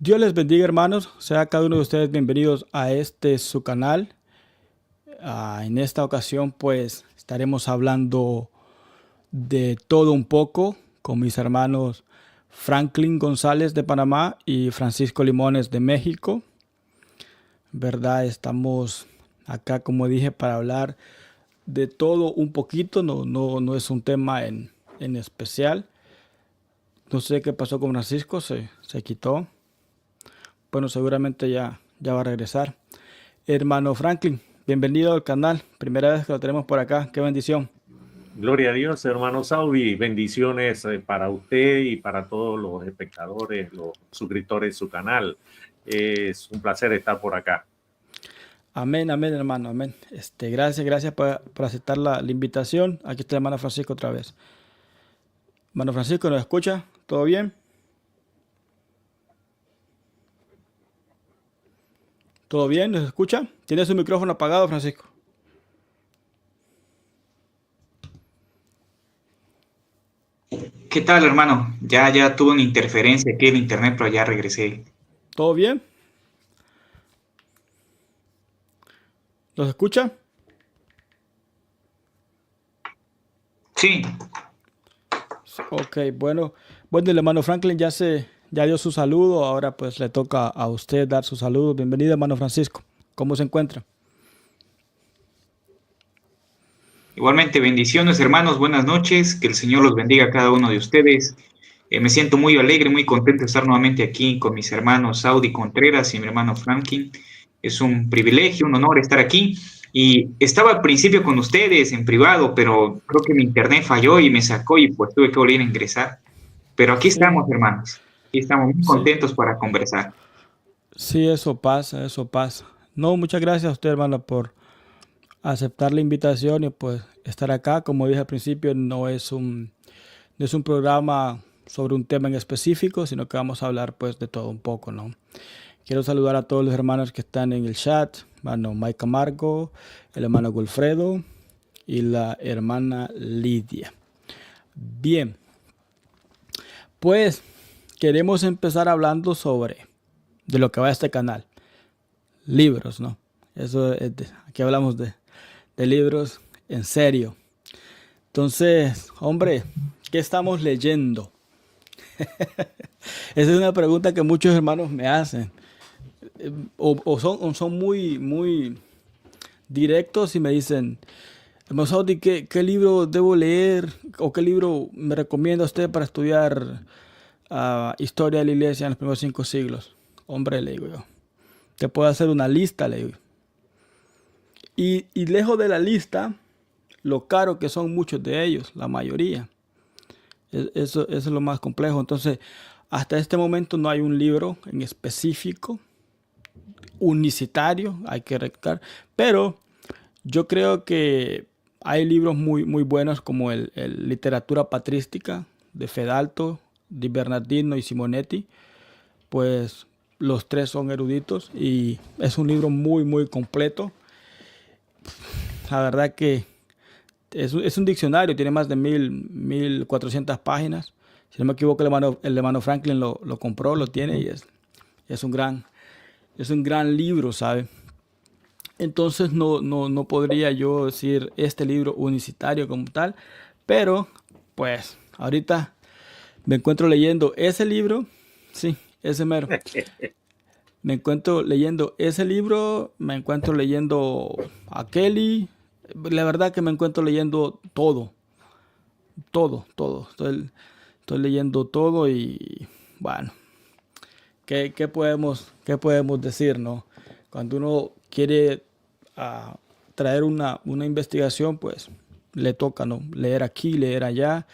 Dios les bendiga, hermanos. Sea cada uno de ustedes bienvenidos a este su canal. En esta ocasión, pues, estaremos hablando de todo un poco con mis hermanos Franklin González de Panamá y Francisco Limones de México. ¿Verdad? Estamos acá, como dije, para hablar de todo un poquito. No es un tema en especial. No sé qué pasó con Francisco, se quitó. Bueno, seguramente ya va a regresar. Hermano Franklin, bienvenido al canal. Primera vez que lo tenemos por acá. Qué bendición. Gloria a Dios, hermano Saudi. Bendiciones para usted y para todos los espectadores, los suscriptores de su canal. Es un placer estar por acá. Amén, amén, hermano, amén. Gracias por aceptar la invitación. Aquí está el hermano Francisco otra vez. Hermano Francisco, ¿nos escucha? ¿Todo bien? ¿Todo bien? ¿Nos escucha? ¿Tiene su micrófono apagado, Francisco? ¿Qué tal, hermano? Ya tuve una interferencia aquí en internet, pero ya regresé. ¿Todo bien? ¿Nos escucha? Sí, Ok, bueno. Bueno, el hermano Franklin ya dio su saludo. Ahora pues le toca a usted dar su saludo. Bienvenido, hermano Francisco. ¿Cómo se encuentra? igualmente bendiciones, hermanos. Buenas noches. Que el Señor los bendiga a cada uno de ustedes. Me siento muy alegre, muy contento de estar nuevamente aquí con mis hermanos Saudi Contreras y mi hermano Franklin. Es un privilegio, un honor estar aquí. Y estaba al principio con ustedes en privado, pero creo que mi internet falló y me sacó y pues tuve que volver a ingresar. Pero aquí Sí, estamos, hermanos. Aquí estamos muy sí. contentos para conversar. Sí, eso pasa, eso pasa. No, muchas gracias a usted, hermano, por aceptar la invitación y pues estar acá. Como dije al principio, no es un programa sobre un tema en específico, sino que vamos a hablar pues de todo un poco, ¿no? Quiero saludar a todos los hermanos que están en el chat, hermano Mike Camargo, el hermano Wilfredo y la hermana Lidia. Bien, pues queremos empezar hablando sobre de lo que va a este canal, libros, ¿no? Aquí hablamos de libros en serio. Entonces, hombre, ¿qué estamos leyendo? Esa es una pregunta que muchos hermanos me hacen. O son muy directos y me dicen, hermano Saudi, ¿qué libro debo leer? ¿O qué libro me recomienda usted para estudiar historia de la iglesia en los primeros 5 siglos? Hombre, le digo yo, te puedo hacer una lista, le digo. Y lejos de la lista, lo caro que son muchos de ellos, la mayoría. Eso es lo más complejo. Entonces, hasta este momento no hay un libro en específico, unicitario, hay que recalcar. Pero yo creo que hay libros muy buenos como el Literatura Patrística de Fedalto, Di Bernardino y Simonetti. Pues los tres son eruditos y es un libro muy completo. La verdad que es un diccionario, tiene más de 1400 páginas. Si no me equivoco, el hermano Franklin lo compró, lo tiene y es un gran libro, ¿sabe? Entonces no podría yo decir este libro unicitario como tal, pero pues ahorita me encuentro leyendo ese libro, sí, ese mero. Me encuentro leyendo ese libro, me encuentro leyendo a Kelly. La verdad que me encuentro leyendo todo. Estoy leyendo todo y bueno, ¿qué podemos decir, no? Cuando uno quiere traer una investigación, pues le toca, ¿no? Leer aquí, leer allá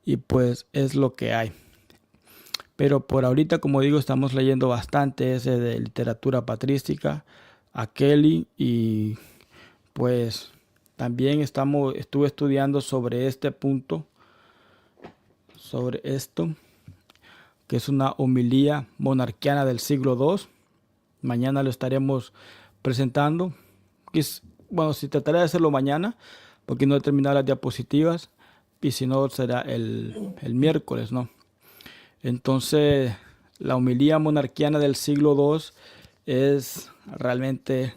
y pues es lo que hay. Pero por ahorita, como digo, estamos leyendo bastante ese de literatura patrística, a Kelly y pues también estuve estudiando sobre este punto, sobre esto, que es una homilía monarquiana del siglo II. Mañana lo estaremos presentando. Bueno, si trataré de hacerlo mañana, porque no he terminado las diapositivas, y si no será el miércoles, ¿no? Entonces, la homilía monarquiana del siglo II es realmente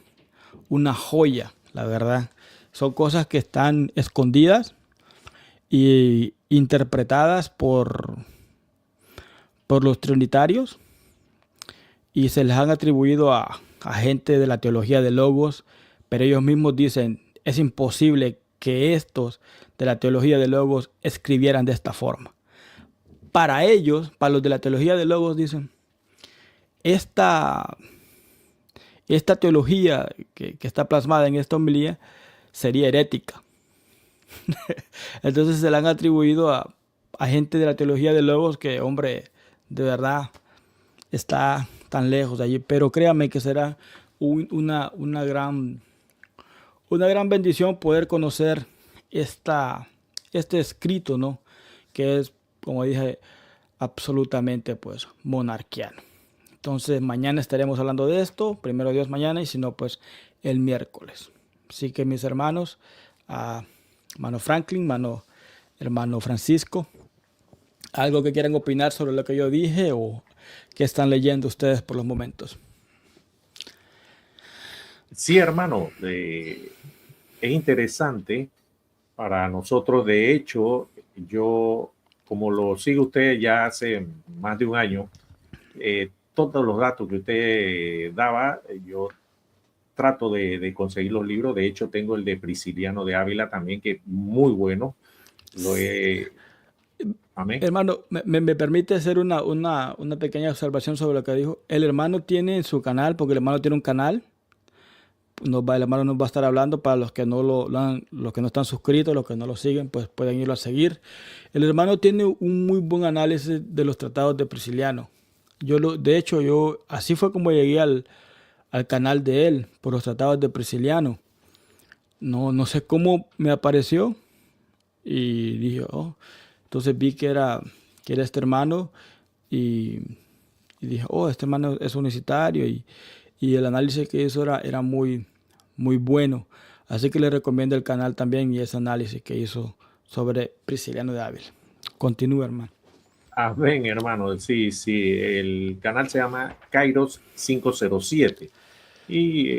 una joya, la verdad. Son cosas que están escondidas y interpretadas por los trinitarios y se les han atribuido a gente de la teología de Logos, pero ellos mismos dicen, es imposible que estos de la teología de Logos escribieran de esta forma. Para ellos, para los de la teología de Logos, dicen, esta teología que está plasmada en esta homilía sería herética. Entonces se la han atribuido a gente de la teología de Logos que, hombre, de verdad está tan lejos de allí. Pero créame que será una gran bendición poder conocer este escrito, ¿no? Que es, como dije, absolutamente pues monarquiano. Entonces mañana estaremos hablando de esto, primero Dios mañana, y si no, pues el miércoles. Así que mis hermanos, hermano Franklin, hermano Francisco, ¿algo que quieran opinar sobre lo que yo dije o qué están leyendo ustedes por los momentos? Sí, hermano, es interesante para nosotros. De hecho, yo, como lo sigue usted ya hace más de un año, todos los datos que usted daba, yo trato de conseguir los libros. De hecho, tengo el de Prisciliano de Ávila también, que es muy bueno. Amén. Hermano, me permite hacer una pequeña observación sobre lo que dijo. El hermano tiene su canal, porque el hermano tiene un canal. El hermano nos va a estar hablando para los que los que no están suscritos, los que no lo siguen, pues pueden irlo a seguir. El hermano tiene un muy buen análisis de los tratados de Prisciliano. De hecho, así fue como llegué al canal de él, por los tratados de Prisciliano. No sé cómo me apareció y dije, oh, entonces vi que era este hermano y dije, oh, este hermano es unicitario y el análisis que hizo era muy, muy bueno. Así que le recomiendo el canal también y ese análisis que hizo sobre Prisciliano de Ávila. Continúa, hermano. Amén, hermano. Sí, el canal se llama Kairos 507 y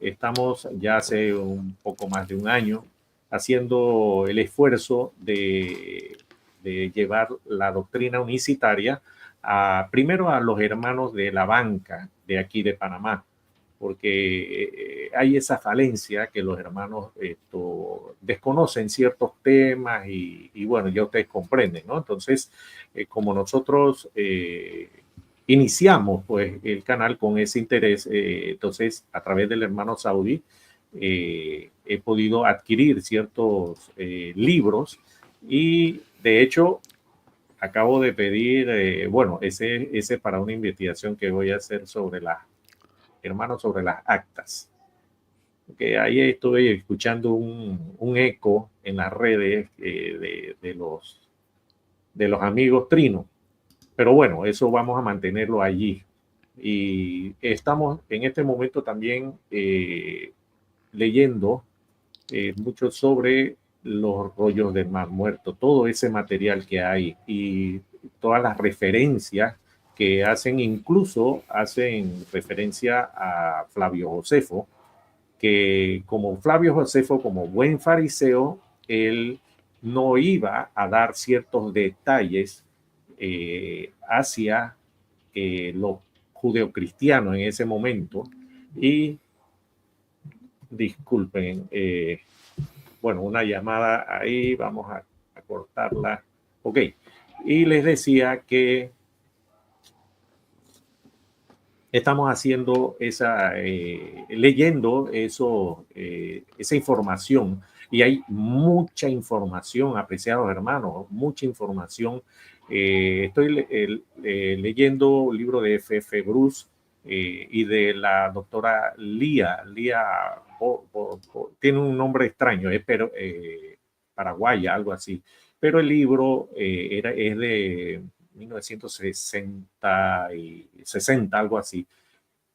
estamos ya hace un poco más de un año haciendo el esfuerzo de llevar la doctrina unicitaria primero a los hermanos de la banca de aquí de Panamá, porque hay esa falencia que los hermanos desconocen ciertos temas y bueno, ya ustedes comprenden, ¿no? Entonces, como nosotros iniciamos pues el canal con ese interés, entonces a través del hermano Saudi he podido adquirir ciertos libros y de hecho acabo de pedir, bueno, ese para una investigación que voy a hacer sobre sobre las actas. Porque ahí estuve escuchando un eco en las redes de los amigos Trino. Pero bueno, eso vamos a mantenerlo allí. Y estamos en este momento también leyendo mucho sobre los rollos del Mar Muerto, todo ese material que hay y todas las referencias que incluso hacen referencia a Flavio Josefo, que como Flavio Josefo, como buen fariseo, él no iba a dar ciertos detalles hacia los judeocristianos en ese momento. Y disculpen, bueno, una llamada ahí, vamos a cortarla. Ok, y les decía que estamos haciendo leyendo esa información, y hay mucha información, apreciados hermanos, mucha información. Estoy leyendo un libro de F.F. Bruce y de la doctora Lía tiene un nombre extraño, es paraguaya, algo así, pero el libro es de 1960, algo así,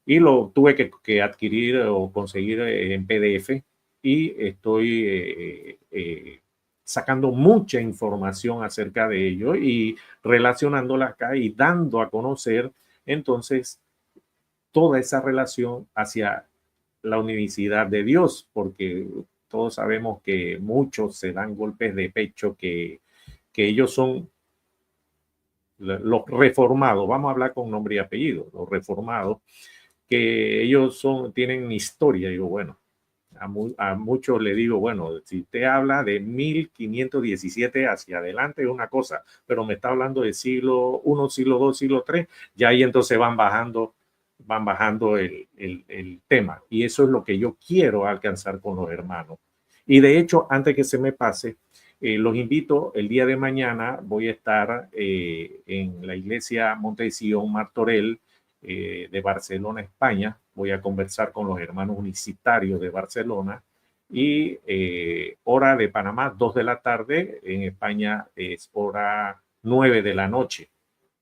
y lo tuve que adquirir o conseguir en PDF y estoy sacando mucha información acerca de ello y relacionándola acá y dando a conocer entonces toda esa relación hacia la unicidad de Dios, porque todos sabemos que muchos se dan golpes de pecho que ellos son los reformados, vamos a hablar con nombre y apellido, los reformados, que ellos tienen historia. Digo, bueno, a muchos le digo, bueno, si te habla de 1517 hacia adelante es una cosa, pero me está hablando de siglo I, siglo II, siglo III, ya ahí entonces van bajando el tema. Y eso es lo que yo quiero alcanzar con los hermanos. Y de hecho, antes que se me pase, los invito, el día de mañana voy a estar en la iglesia Monte de Sion Martorell de Barcelona, España. Voy a conversar con los hermanos unicitarios de Barcelona y hora de Panamá, 2 de la tarde, en España es hora 9 de la noche.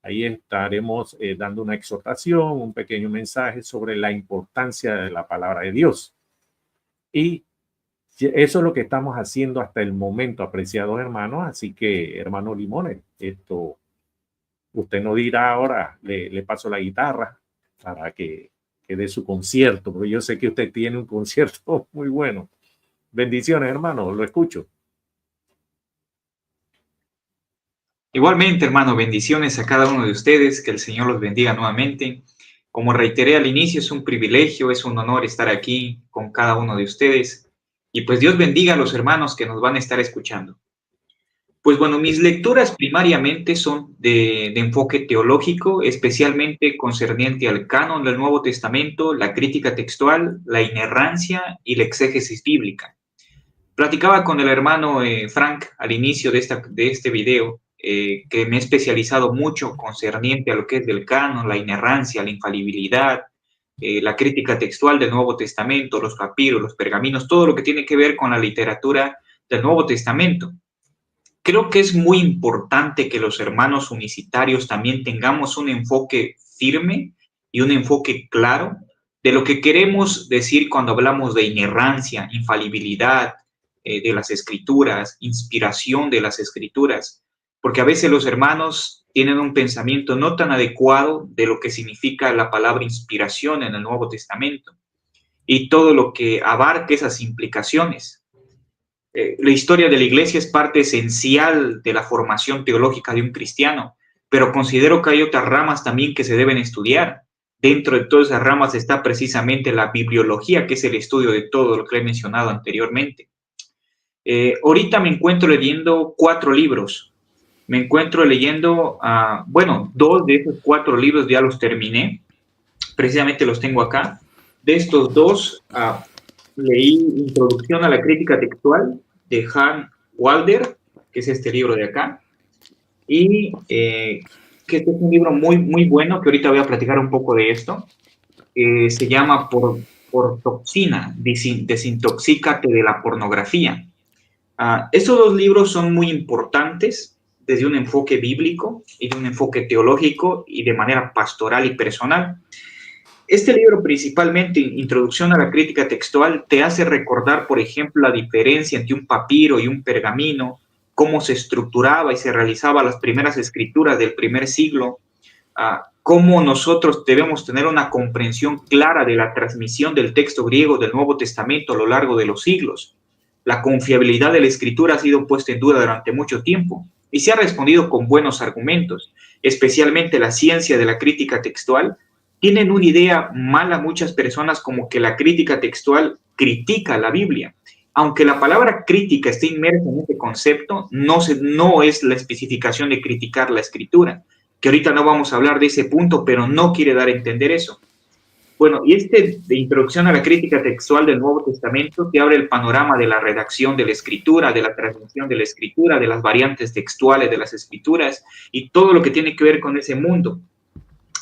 Ahí estaremos dando una exhortación, un pequeño mensaje sobre la importancia de la palabra de Dios. Y eso es lo que estamos haciendo hasta el momento, apreciados hermanos. Así que, hermano Limones, esto, usted no dirá ahora, le paso la guitarra para que dé su concierto, porque yo sé que usted tiene un concierto muy bueno. Bendiciones, hermano, lo escucho. Igualmente, hermano, bendiciones a cada uno de ustedes, que el Señor los bendiga nuevamente. Como reiteré al inicio, es un privilegio, es un honor estar aquí con cada uno de ustedes. Y pues Dios bendiga a los hermanos que nos van a estar escuchando. Pues bueno, mis lecturas primariamente son de enfoque teológico, especialmente concerniente al canon del Nuevo Testamento, la crítica textual, la inerrancia y la exégesis bíblica. Platicaba con el hermano Frank al inicio de este video, que me he especializado mucho concerniente a lo que es del canon, la inerrancia, la infalibilidad, la crítica textual del Nuevo Testamento, los papiros, los pergaminos, todo lo que tiene que ver con la literatura del Nuevo Testamento. Creo que es muy importante que los hermanos unicitarios también tengamos un enfoque firme y un enfoque claro de lo que queremos decir cuando hablamos de inerrancia, infalibilidad de las escrituras, inspiración de las escrituras, porque a veces los hermanos tienen un pensamiento no tan adecuado de lo que significa la palabra inspiración en el Nuevo Testamento y todo lo que abarca esas implicaciones. La historia de la iglesia es parte esencial de la formación teológica de un cristiano, pero considero que hay otras ramas también que se deben estudiar. Dentro de todas esas ramas está precisamente la bibliología, que es el estudio de todo lo que he mencionado anteriormente. Ahorita me encuentro leyendo 4 libros. Me encuentro leyendo, 2 de esos 4 libros ya los terminé. Precisamente los tengo acá. De estos 2, leí Introducción a la Crítica Textual de Han Walder, que es este libro de acá, y que este es un libro muy, muy bueno, que ahorita voy a platicar un poco de esto. Se llama Por toxina, desintoxícate de la pornografía. Estos 2 libros son muy importantes desde un enfoque bíblico y de un enfoque teológico y de manera pastoral y personal. Este libro, principalmente Introducción a la Crítica Textual, te hace recordar, por ejemplo, la diferencia entre un papiro y un pergamino, cómo se estructuraba y se realizaba las primeras escrituras del primer siglo, cómo nosotros debemos tener una comprensión clara de la transmisión del texto griego del Nuevo Testamento a lo largo de los siglos. La confiabilidad de la escritura ha sido puesta en duda durante mucho tiempo y se ha respondido con buenos argumentos, especialmente la ciencia de la crítica textual. Tienen una idea mala muchas personas como que la crítica textual critica la Biblia. Aunque la palabra crítica esté inmersa en este concepto, no es la especificación de criticar la escritura, que ahorita no vamos a hablar de ese punto, pero no quiere dar a entender eso. Bueno, y de Introducción a la Crítica Textual del Nuevo Testamento te abre el panorama de la redacción de la escritura, de la transmisión de la escritura, de las variantes textuales de las escrituras y todo lo que tiene que ver con ese mundo.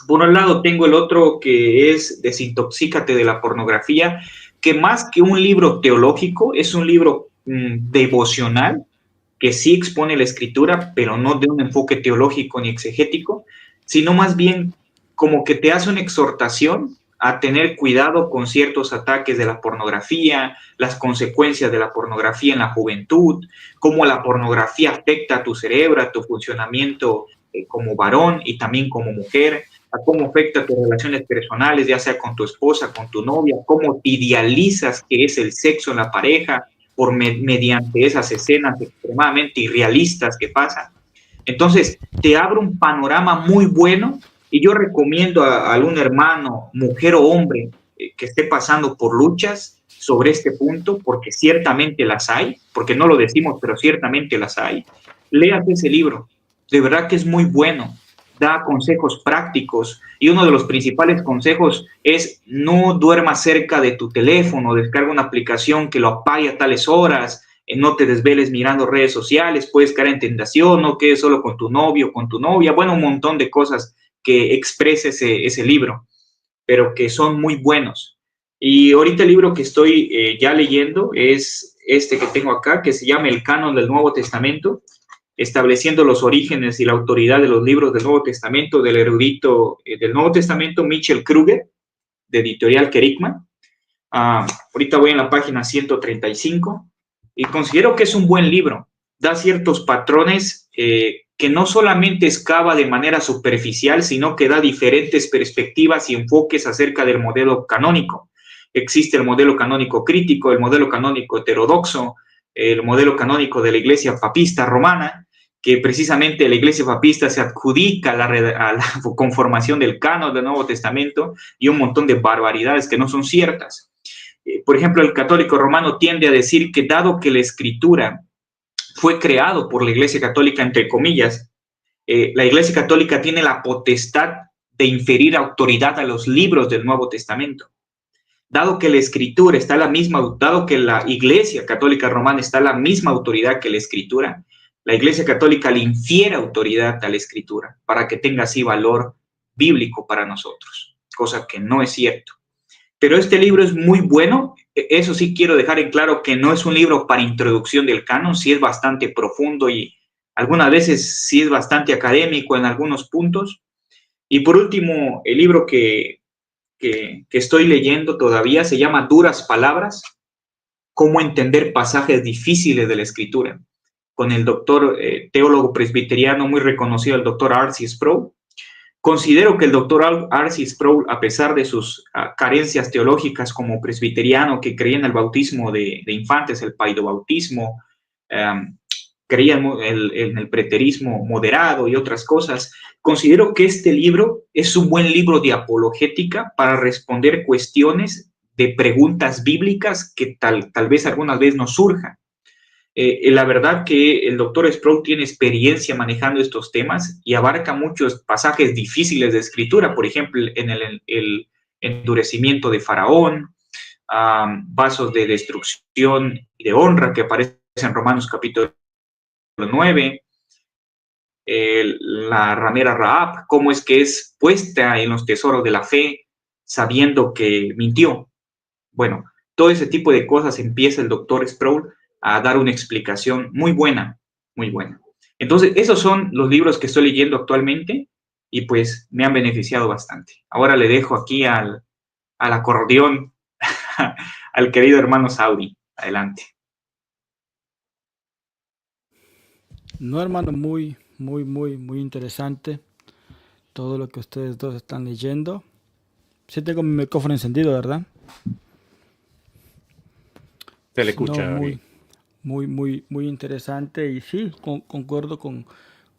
Por un lado tengo el otro que es Desintoxícate de la pornografía, que más que un libro teológico es un libro devocional que sí expone la escritura, pero no de un enfoque teológico ni exegético, sino más bien como que te hace una exhortación a tener cuidado con ciertos ataques de la pornografía, las consecuencias de la pornografía en la juventud, cómo la pornografía afecta a tu cerebro, a tu funcionamiento como varón y también como mujer, a cómo afecta tus relaciones personales, ya sea con tu esposa, con tu novia, cómo idealizas que es el sexo en la pareja mediante esas escenas extremadamente irrealistas que pasan. Entonces, te abre un panorama muy bueno y yo recomiendo a algún hermano, mujer o hombre, que esté pasando por luchas sobre este punto, porque ciertamente las hay, porque no lo decimos, pero ciertamente las hay. Léate ese libro, de verdad que es muy bueno, da consejos prácticos y uno de los principales consejos es no duermas cerca de tu teléfono, descarga una aplicación que lo apague a tales horas, no te desveles mirando redes sociales, puedes caer en tentación, no quedes solo con tu novio, con tu novia, bueno, un montón de cosas que expresa ese libro, pero que son muy buenos. Y ahorita el libro que estoy ya leyendo es este que tengo acá, que se llama El Canon del Nuevo Testamento, estableciendo los orígenes y la autoridad de los libros del Nuevo Testamento, del erudito del Nuevo Testamento, Mitchell Kruger, de Editorial Kerigma. Ahorita voy en la página 135 y considero que es un buen libro. Da ciertos patrones que no solamente excava de manera superficial, sino que da diferentes perspectivas y enfoques acerca del modelo canónico. Existe el modelo canónico crítico, el modelo canónico heterodoxo, el modelo canónico de la Iglesia papista romana, que precisamente la Iglesia papista se adjudica a la conformación del canon del Nuevo Testamento y un montón de barbaridades que no son ciertas. Por ejemplo, el católico romano tiende a decir que dado que la escritura fue creado por la Iglesia Católica, entre comillas, la Iglesia Católica tiene la potestad de inferir autoridad a los libros del Nuevo Testamento. Dado que la escritura está la misma, dado que la Iglesia Católica Romana está la misma autoridad que la escritura, la Iglesia Católica le infiere autoridad a la escritura para que tenga así valor bíblico para nosotros, cosa que no es cierto. Pero este libro es muy bueno, eso sí quiero dejar en claro que no es un libro para introducción del canon, sí es bastante profundo y algunas veces sí es bastante académico en algunos puntos. Y por último, el libro que estoy leyendo todavía se llama Duras Palabras, cómo entender pasajes difíciles de la Escritura, con el doctor teólogo presbiteriano muy reconocido, el doctor R.C. Sproul. Considero que el doctor R.C. Sproul, a pesar de sus carencias teológicas como presbiteriano, que creía en el bautismo de infantes, el paidobautismo, creía en el preterismo moderado y otras cosas, considero que este libro es un buen libro de apologética para responder cuestiones de preguntas bíblicas que tal vez algunas veces nos surjan. La verdad que el doctor Sproul tiene experiencia manejando estos temas y abarca muchos pasajes difíciles de escritura, por ejemplo, en el endurecimiento de Faraón, vasos de destrucción y de honra que aparecen en Romanos capítulo 9, la ramera Rahab, cómo es que es puesta en los tesoros de la fe sabiendo que mintió. Bueno, todo ese tipo de cosas empieza el doctor Sproul a dar una explicación muy buena, muy buena. Entonces, esos son los libros que estoy leyendo actualmente y pues me han beneficiado bastante. Ahora le dejo aquí al acordeón al querido hermano Saudi. Adelante. No, hermano, muy interesante todo lo que ustedes dos están leyendo. Sí tengo mi micrófono encendido, ¿verdad? Se le escucha. No, muy interesante. Y sí, concuerdo con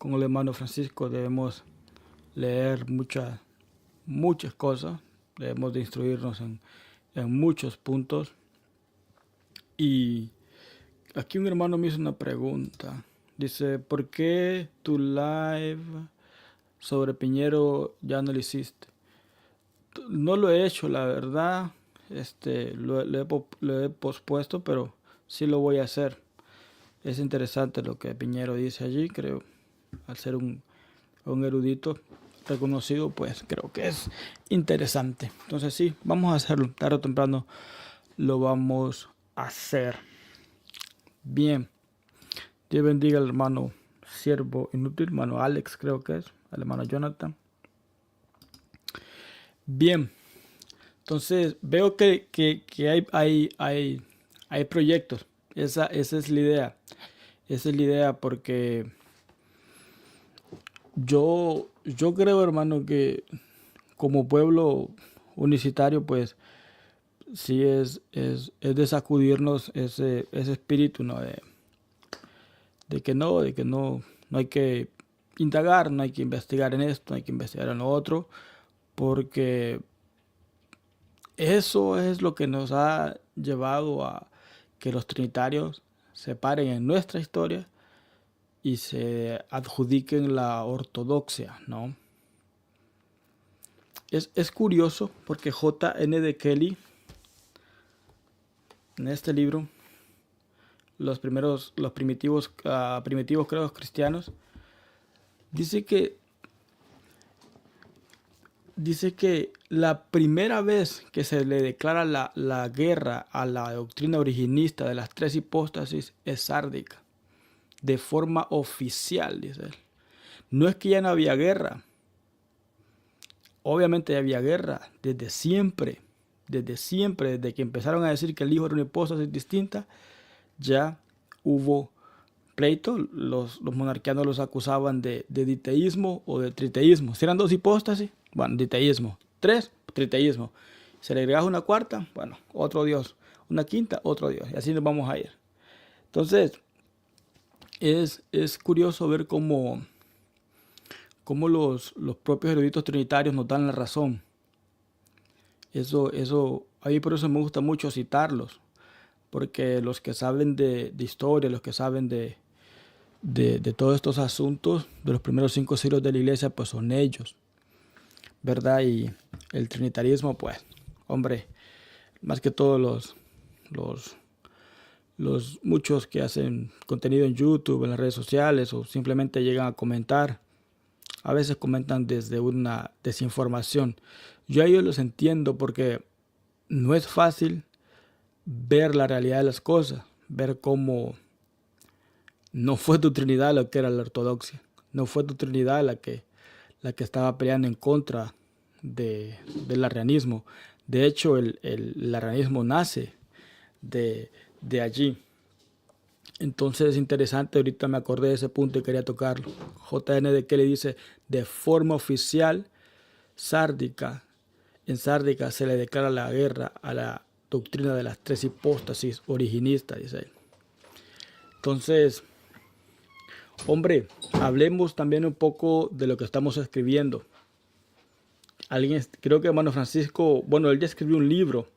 el hermano Francisco. Debemos leer muchas cosas. Debemos de instruirnos en muchos puntos. Y aquí un hermano me hizo una pregunta. Dice, ¿por qué tu live sobre Piñero ya no lo hiciste? No lo he hecho, la verdad. Lo he pospuesto, pero sí lo voy a hacer. Es interesante lo que Piñero dice allí, creo. Al ser un erudito reconocido, pues creo que es interesante. Entonces sí, vamos a hacerlo. Tarde o temprano lo vamos a hacer. Bien. Dios bendiga al hermano siervo inútil, hermano Alex creo que es, al hermano Jonathan. Bien, Entonces, veo que hay proyectos. Esa es la idea. Esa es la idea porque yo creo, hermano, que como pueblo unicitario, pues sí es de sacudirnos ese espíritu, ¿no? De que no hay que indagar, no hay que investigar en esto, no hay que investigar en lo otro, porque eso es lo que nos ha llevado a que los trinitarios se paren en nuestra historia y se adjudiquen la ortodoxia, ¿no? Es curioso porque J. N. de Kelly, en este libro, los primitivos credos cristianos, dice que la primera vez que se le declara la guerra a la doctrina originista de las tres hipóstasis es sárdica, de forma oficial, dice él. No es que ya no había guerra, obviamente ya había guerra desde siempre, desde que empezaron a decir que el Hijo era una hipóstasis distinta, ya hubo pleito. Los monarquianos los acusaban de diteísmo o de triteísmo. Si eran dos hipóstasis, bueno, diteísmo. Tres, triteísmo. Si le agregas una cuarta, bueno, otro Dios. Una quinta, otro Dios. Y así nos vamos a ir. Entonces, es curioso ver cómo los propios eruditos trinitarios nos dan la razón. A mí por eso me gusta mucho citarlos, porque los que saben de historia, los que saben de todos estos asuntos de los primeros 5 siglos de la iglesia, pues son ellos, ¿verdad? Y el trinitarismo, pues, hombre, más que todos los muchos que hacen contenido en YouTube, en las redes sociales, o simplemente llegan a comentar, a veces comentan desde una desinformación. Yo a ellos los entiendo porque no es fácil ver la realidad de las cosas, ver cómo no fue tu Trinidad lo que era la ortodoxia, no fue tu Trinidad la que estaba peleando en contra del arrianismo. De hecho, el arrianismo nace de allí. Entonces es interesante, ahorita me acordé de ese punto y quería tocarlo. J.N. de Kelly dice, de forma oficial, en sárdica se le declara la guerra a la doctrina de las tres hipóstasis originistas, dice él. Entonces, hombre, hablemos también un poco de lo que estamos escribiendo. Creo que hermano Francisco, bueno, él ya escribió un libro,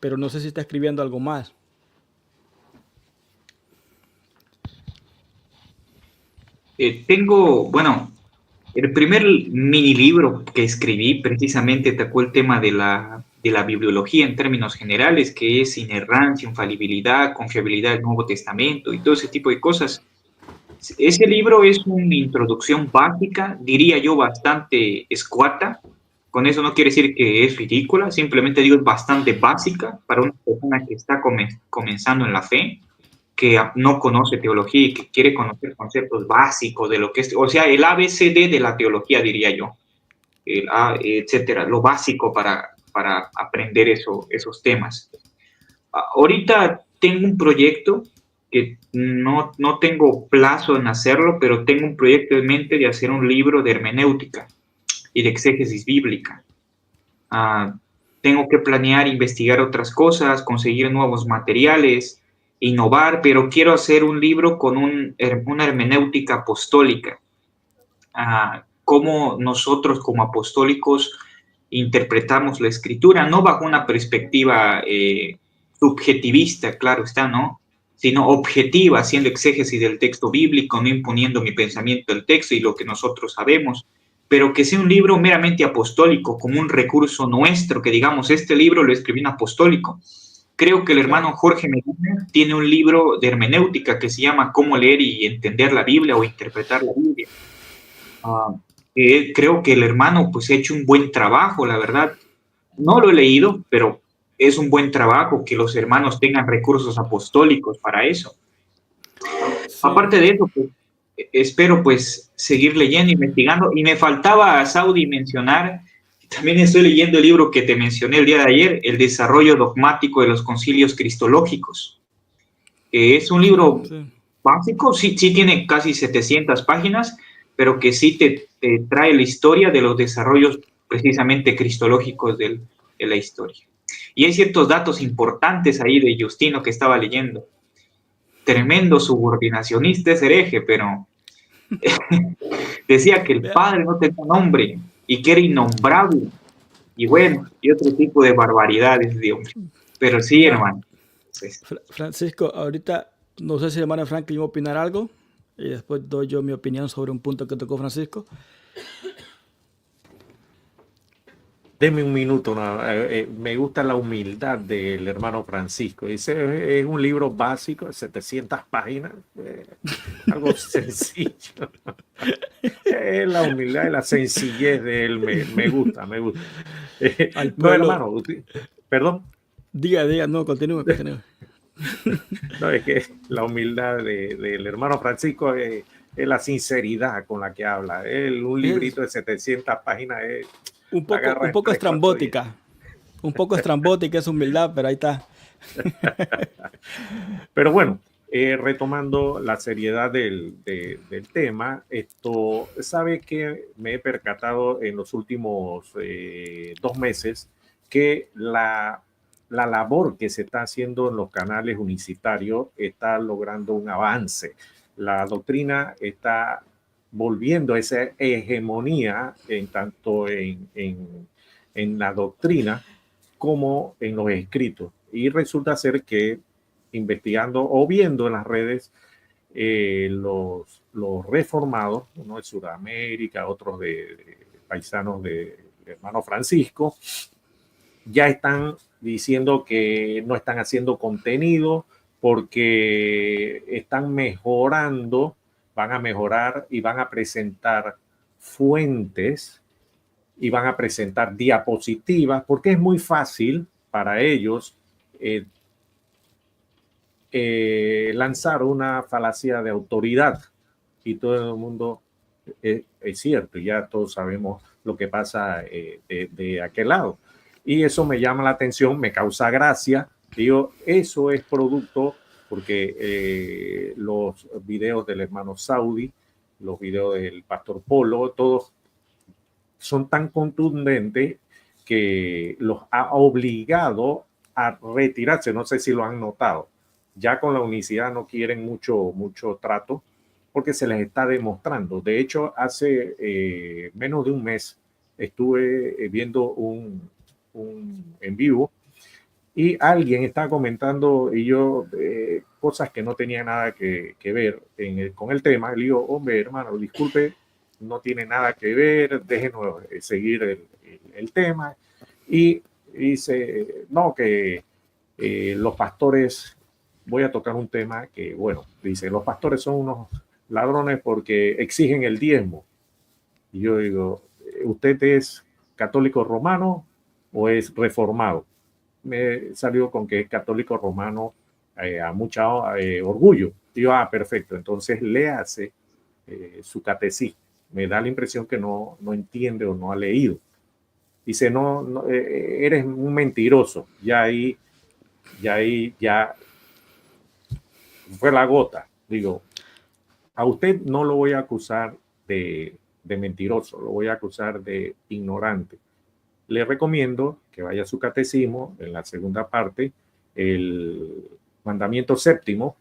pero no sé si está escribiendo algo más. Bueno, el primer mini libro que escribí precisamente tocó el tema de la bibliología en términos generales, que es inerrancia, infalibilidad, confiabilidad del Nuevo Testamento y todo ese tipo de cosas. Ese libro es una introducción básica, diría yo bastante escueta. Con eso no quiere decir que es ridícula, simplemente digo es bastante básica para una persona que está comenzando en la fe, que no conoce teología y que quiere conocer conceptos básicos de lo que es, o sea, el ABCD de la teología, diría yo, etcétera, lo básico para aprender esos temas. Ahorita tengo un proyecto que no tengo plazo en hacerlo, pero tengo un proyecto en mente de hacer un libro de hermenéutica y de exégesis bíblica. Tengo que planear, investigar otras cosas, conseguir nuevos materiales, innovar, pero quiero hacer un libro con una hermenéutica apostólica. Cómo nosotros como apostólicos interpretamos la escritura, no bajo una perspectiva subjetivista, claro está, ¿no? Sino objetiva, haciendo exégesis del texto bíblico, no imponiendo mi pensamiento del texto y lo que nosotros sabemos, pero que sea un libro meramente apostólico, como un recurso nuestro, que digamos, este libro lo escribí en apostólico. Creo que el hermano Jorge Medina tiene un libro de hermenéutica que se llama Cómo leer y entender la Biblia o interpretar la Biblia. Creo que el hermano pues ha hecho un buen trabajo, la verdad. No lo he leído, pero es un buen trabajo que los hermanos tengan recursos apostólicos para eso. Sí. Aparte de eso, pues, espero pues seguir leyendo, investigando. Y me faltaba, Saudi, mencionar También estoy leyendo el libro que te mencioné el día de ayer, El desarrollo dogmático de los concilios cristológicos. Es un libro Sí. básico, sí, sí tiene casi 700 páginas, pero que sí te trae la historia de los desarrollos precisamente cristológicos de la historia. Y hay ciertos datos importantes ahí de Justino que estaba leyendo. Tremendo subordinacionista es hereje, pero decía que el Vea, padre no tenía nombre y que era innombrable. Y bueno, y otro tipo de barbaridades de hombre. Pero sí, vea, hermano. Entonces, Francisco, ahorita no sé si el hermano Franklin va a opinar algo y después doy yo mi opinión sobre un punto que tocó Francisco. Deme un minuto, me gusta la humildad del hermano Francisco. Dice, es un libro básico de 700 páginas, algo sencillo. La humildad y la sencillez de él me gusta, me gusta. Al No, pueblo, hermano, perdón. diga, no, continúe. No, es que la humildad del hermano Francisco es la sinceridad con la que habla. Un Es librito de 700 páginas la un agarra en poco 3, 4 días. estrambótica esa humildad, pero ahí está. Pero bueno, retomando la seriedad del tema, esto, sabe que me he percatado en los últimos 2 meses que la labor que se está haciendo en los canales unicitarios está logrando un avance. La doctrina está volviendo a esa hegemonía en tanto en la doctrina como en los escritos. Y resulta ser que investigando o viendo en las redes los reformados, uno de Sudamérica, otros de paisanos de hermano Francisco, ya están diciendo que no están haciendo contenido porque están mejorando, van a mejorar y van a presentar fuentes y van a presentar diapositivas porque es muy fácil para ellos lanzar una falacia de autoridad y todo el mundo es cierto, ya todos sabemos lo que pasa de aquel lado. Y eso me llama la atención, me causa gracia. Digo, eso es producto porque los videos del hermano Saudi, los videos del pastor Polo, todos son tan contundentes que los ha obligado a retirarse. No sé si lo han notado. Ya con la unicidad no quieren mucho trato porque se les está demostrando. De hecho, hace menos de un mes estuve viendo un en vivo y alguien estaba comentando y yo cosas que no tenían nada que ver con el tema. Le digo, hombre, hermano, disculpe, no tiene nada que ver, déjenos seguir el tema. Y dice, no, que los pastores, voy a tocar un tema que, bueno, dice, los pastores son unos ladrones porque exigen el diezmo. Y yo digo, ¿usted es católico romano o es reformado? Me salió con que es católico romano a mucha orgullo. Y yo, perfecto, entonces léase su catecismo. Me da la impresión que no entiende o no ha leído. Dice, no eres un mentiroso. Ya fue la gota. Digo, a usted no lo voy a acusar de mentiroso, lo voy a acusar de ignorante. Le recomiendo que vaya a su catecismo, en la segunda parte, el mandamiento séptimo,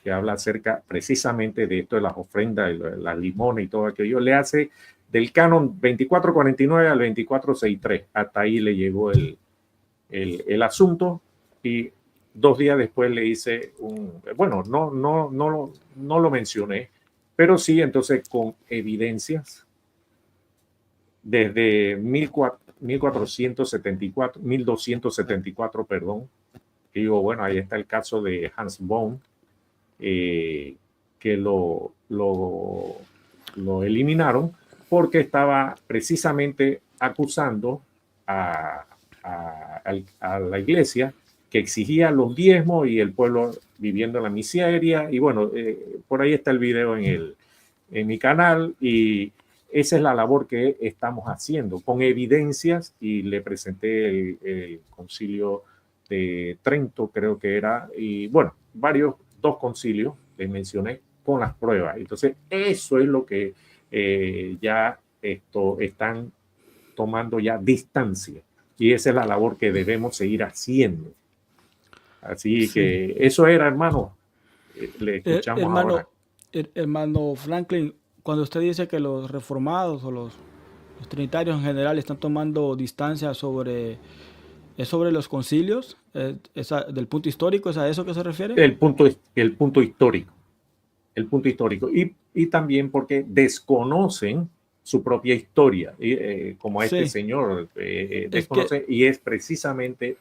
que habla acerca precisamente de esto de las ofrendas, las limones y todo aquello. Le hace del canon 2449 al 2463. Hasta ahí le llegó el asunto y 2 días después le hice bueno, no lo mencioné, pero sí, entonces con evidencias desde 1274, perdón. Y digo, bueno, ahí está el caso de Hans Böhm, que lo eliminaron porque estaba precisamente acusando a la iglesia que exigía los diezmos y el pueblo viviendo en la miseria. Y bueno, por ahí está el video en mi canal y esa es la labor que estamos haciendo, con evidencias, y le presenté el concilio de Trento, creo que era, y bueno, dos concilios, les mencioné, con las pruebas. Entonces, eso es lo que ya están tomando ya distancia, y esa es la labor que debemos seguir haciendo. Así que eso era, hermano. Le escuchamos ahora. Hermano Franklin, cuando usted dice que los reformados o los trinitarios en general están tomando distancia sobre los concilios, del punto histórico, ¿es a eso que se refiere? El punto histórico. El punto histórico. Y también porque desconocen su propia historia, como este señor desconoce, y es precisamente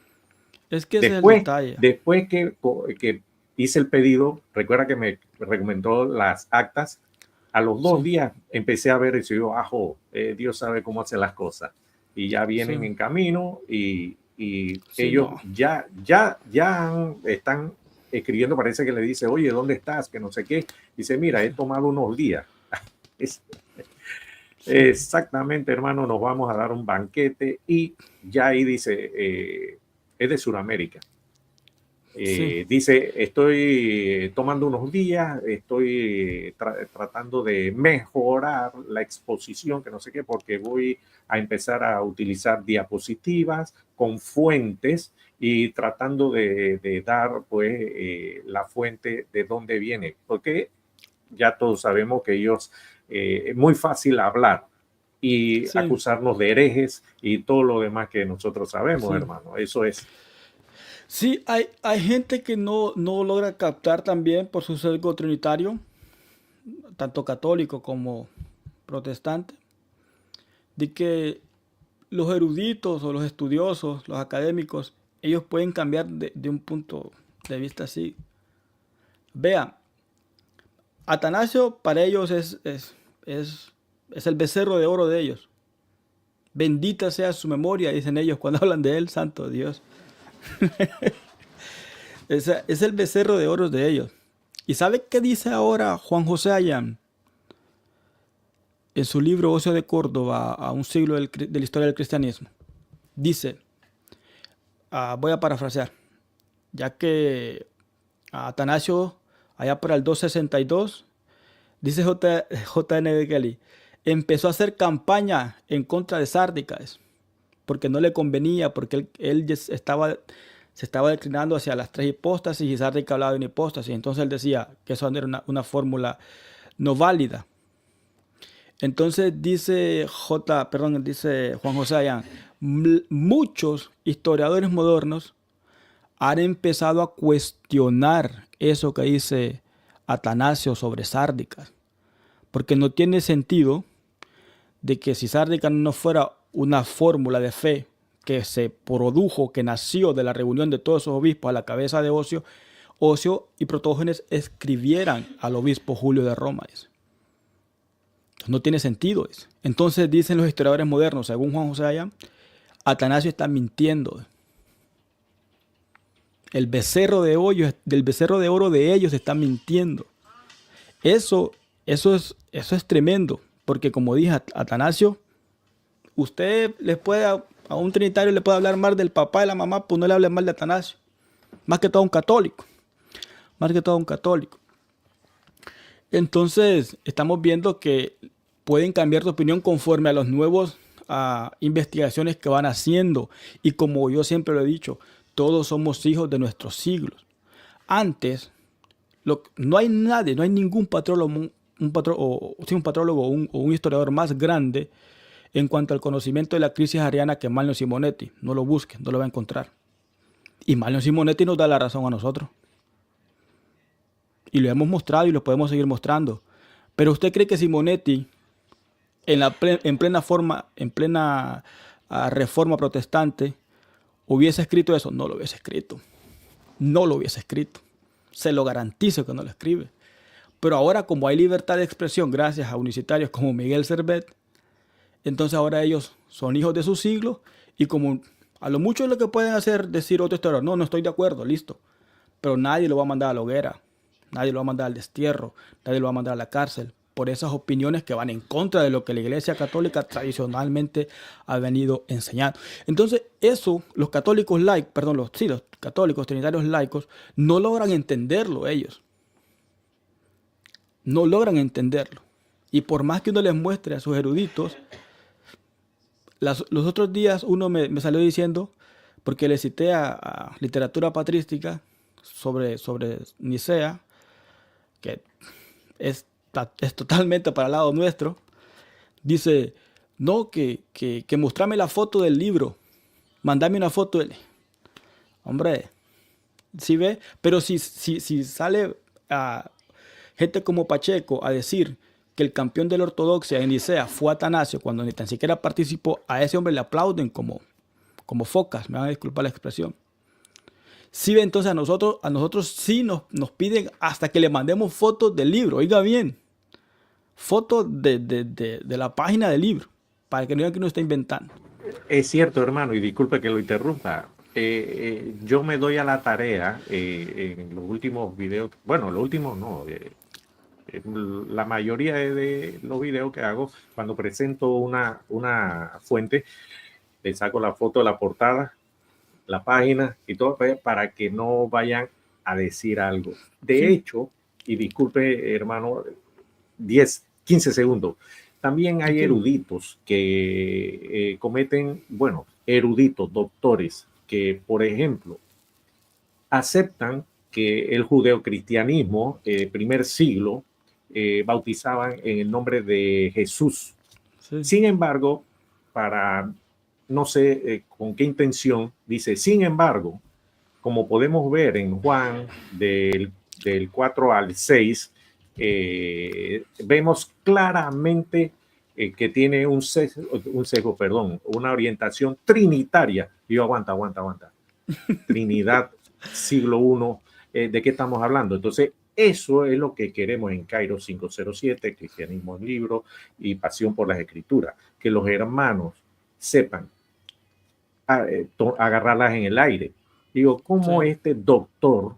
que después, es el después que hice el pedido, recuerda que me recomendó las actas, a los 2 días empecé a ver eso, y yo, Dios sabe cómo hace las cosas, y ya vienen en camino, y ellos ya están escribiendo, parece que le dice, oye, ¿dónde estás? Que no sé qué. Dice, mira, he tomado unos días. Exactamente, hermano, nos vamos a dar un banquete, y ya ahí dice, es de Sudamérica. Dice, estoy tomando unos días, estoy tratando de mejorar la exposición, que no sé qué, porque voy a empezar a utilizar diapositivas con fuentes, y tratando de dar pues la fuente de dónde viene, porque ya todos sabemos que ellos es muy fácil hablar y acusarnos de herejes y todo lo demás que nosotros sabemos, hermano. Eso es. Sí, hay gente que no logra captar también por su sesgo trinitario, tanto católico como protestante, de que los eruditos o los estudiosos, los académicos, ellos pueden cambiar de un punto de vista así. Vean, Atanasio para ellos es el becerro de oro de ellos. Bendita sea su memoria, dicen ellos cuando hablan de él, santo Dios. Es el becerro de oro de ellos. ¿Y sabe qué dice ahora Juan José Ayán? En su libro Ocio de Córdoba, a un siglo de la historia del cristianismo. Dice, voy a parafrasear, ya que Atanasio, allá para el 262, dice J.N. de Kelly, empezó a hacer campaña en contra de Sárdicas, porque no le convenía, porque él se estaba declinando hacia las 3 hipóstasis, y Sárdica hablaba de una hipóstasis. Entonces él decía que eso era una fórmula no válida. Entonces dice Juan José Ayán, muchos historiadores modernos han empezado a cuestionar eso que dice Atanasio sobre Sárdicas, porque no tiene sentido de que si Sárdicas no fuera una fórmula de fe que se produjo, que nació de la reunión de todos esos obispos a la cabeza de Ocio y Protógenes escribieran al obispo Julio de Roma. No tiene sentido eso. Entonces dicen los historiadores modernos, según Juan José Ayán, Atanasio está mintiendo. Del becerro de oro de ellos está mintiendo. Eso es tremendo, porque como dije, Atanasio, usted les puede, a un trinitario le puede hablar mal del papá y la mamá, pues no le hable mal de Atanasio. Más que todo un católico. Entonces, estamos viendo que pueden cambiar de opinión conforme a los nuevos investigaciones que van haciendo. Y como yo siempre lo he dicho, todos somos hijos de nuestros siglos. Antes, no hay nadie, no hay ningún patrólogo, un patrólogo o un historiador más grande en cuanto al conocimiento de la crisis ariana que Manlio Simonetti. No lo busquen, no lo va a encontrar. Y Manlio Simonetti nos da la razón a nosotros. Y lo hemos mostrado y lo podemos seguir mostrando. Pero ¿usted cree que Simonetti, en plena reforma protestante, hubiese escrito eso? No lo hubiese escrito. No lo hubiese escrito. Se lo garantizo que no lo escribe. Pero ahora, como hay libertad de expresión gracias a unicitarios como Miguel Servet, entonces ahora ellos son hijos de su siglo, y como a lo mucho es lo que pueden hacer, decir otro historiador, no estoy de acuerdo, listo. Pero nadie lo va a mandar a la hoguera, nadie lo va a mandar al destierro, nadie lo va a mandar a la cárcel por esas opiniones que van en contra de lo que la Iglesia Católica tradicionalmente ha venido enseñando. Entonces, eso, los católicos laicos, perdón, los católicos trinitarios laicos, no logran entenderlo ellos. No logran entenderlo. Y por más que uno les muestre a sus eruditos, los otros días uno me salió diciendo, porque le cité a literatura patrística sobre Nicea, que es totalmente para el lado nuestro, dice, no, que mostrame la foto del libro, mandame una foto. Hombre, ¿sí ve? Pero si sale gente como Pacheco a decir que el campeón de la ortodoxia en Nicea fue Atanasio, cuando ni tan siquiera participó, a ese hombre le aplauden como focas, me van a disculpar la expresión. Sí, ve, entonces a nosotros sí nos piden hasta que le mandemos fotos del libro, oiga bien, fotos de la página del libro, para que no digan que uno está inventando. Es cierto, hermano, y disculpe que lo interrumpa. Yo me doy a la tarea en los últimos videos, bueno, los últimos no, la mayoría de los videos que hago, cuando presento una fuente, le saco la foto de la portada, la página y todo, para que no vayan a decir algo. De hecho, y disculpe, hermano, 15 segundos. También hay eruditos que cometen, bueno, eruditos, doctores, que, por ejemplo, aceptan que el judeocristianismo, primer siglo, bautizaban en el nombre de Jesús. Sí. Sin embargo, no sé con qué intención, dice, sin embargo, como podemos ver en Juan del 4 al 6, vemos claramente que tiene un sesgo, una orientación trinitaria. Y yo, aguanta. Trinidad, siglo I, ¿de qué estamos hablando? Entonces, eso es lo que queremos en Cairo 507, Cristianismo en Libro y Pasión por las Escrituras, que los hermanos sepan agarrarlas en el aire. Digo, ¿cómo este doctor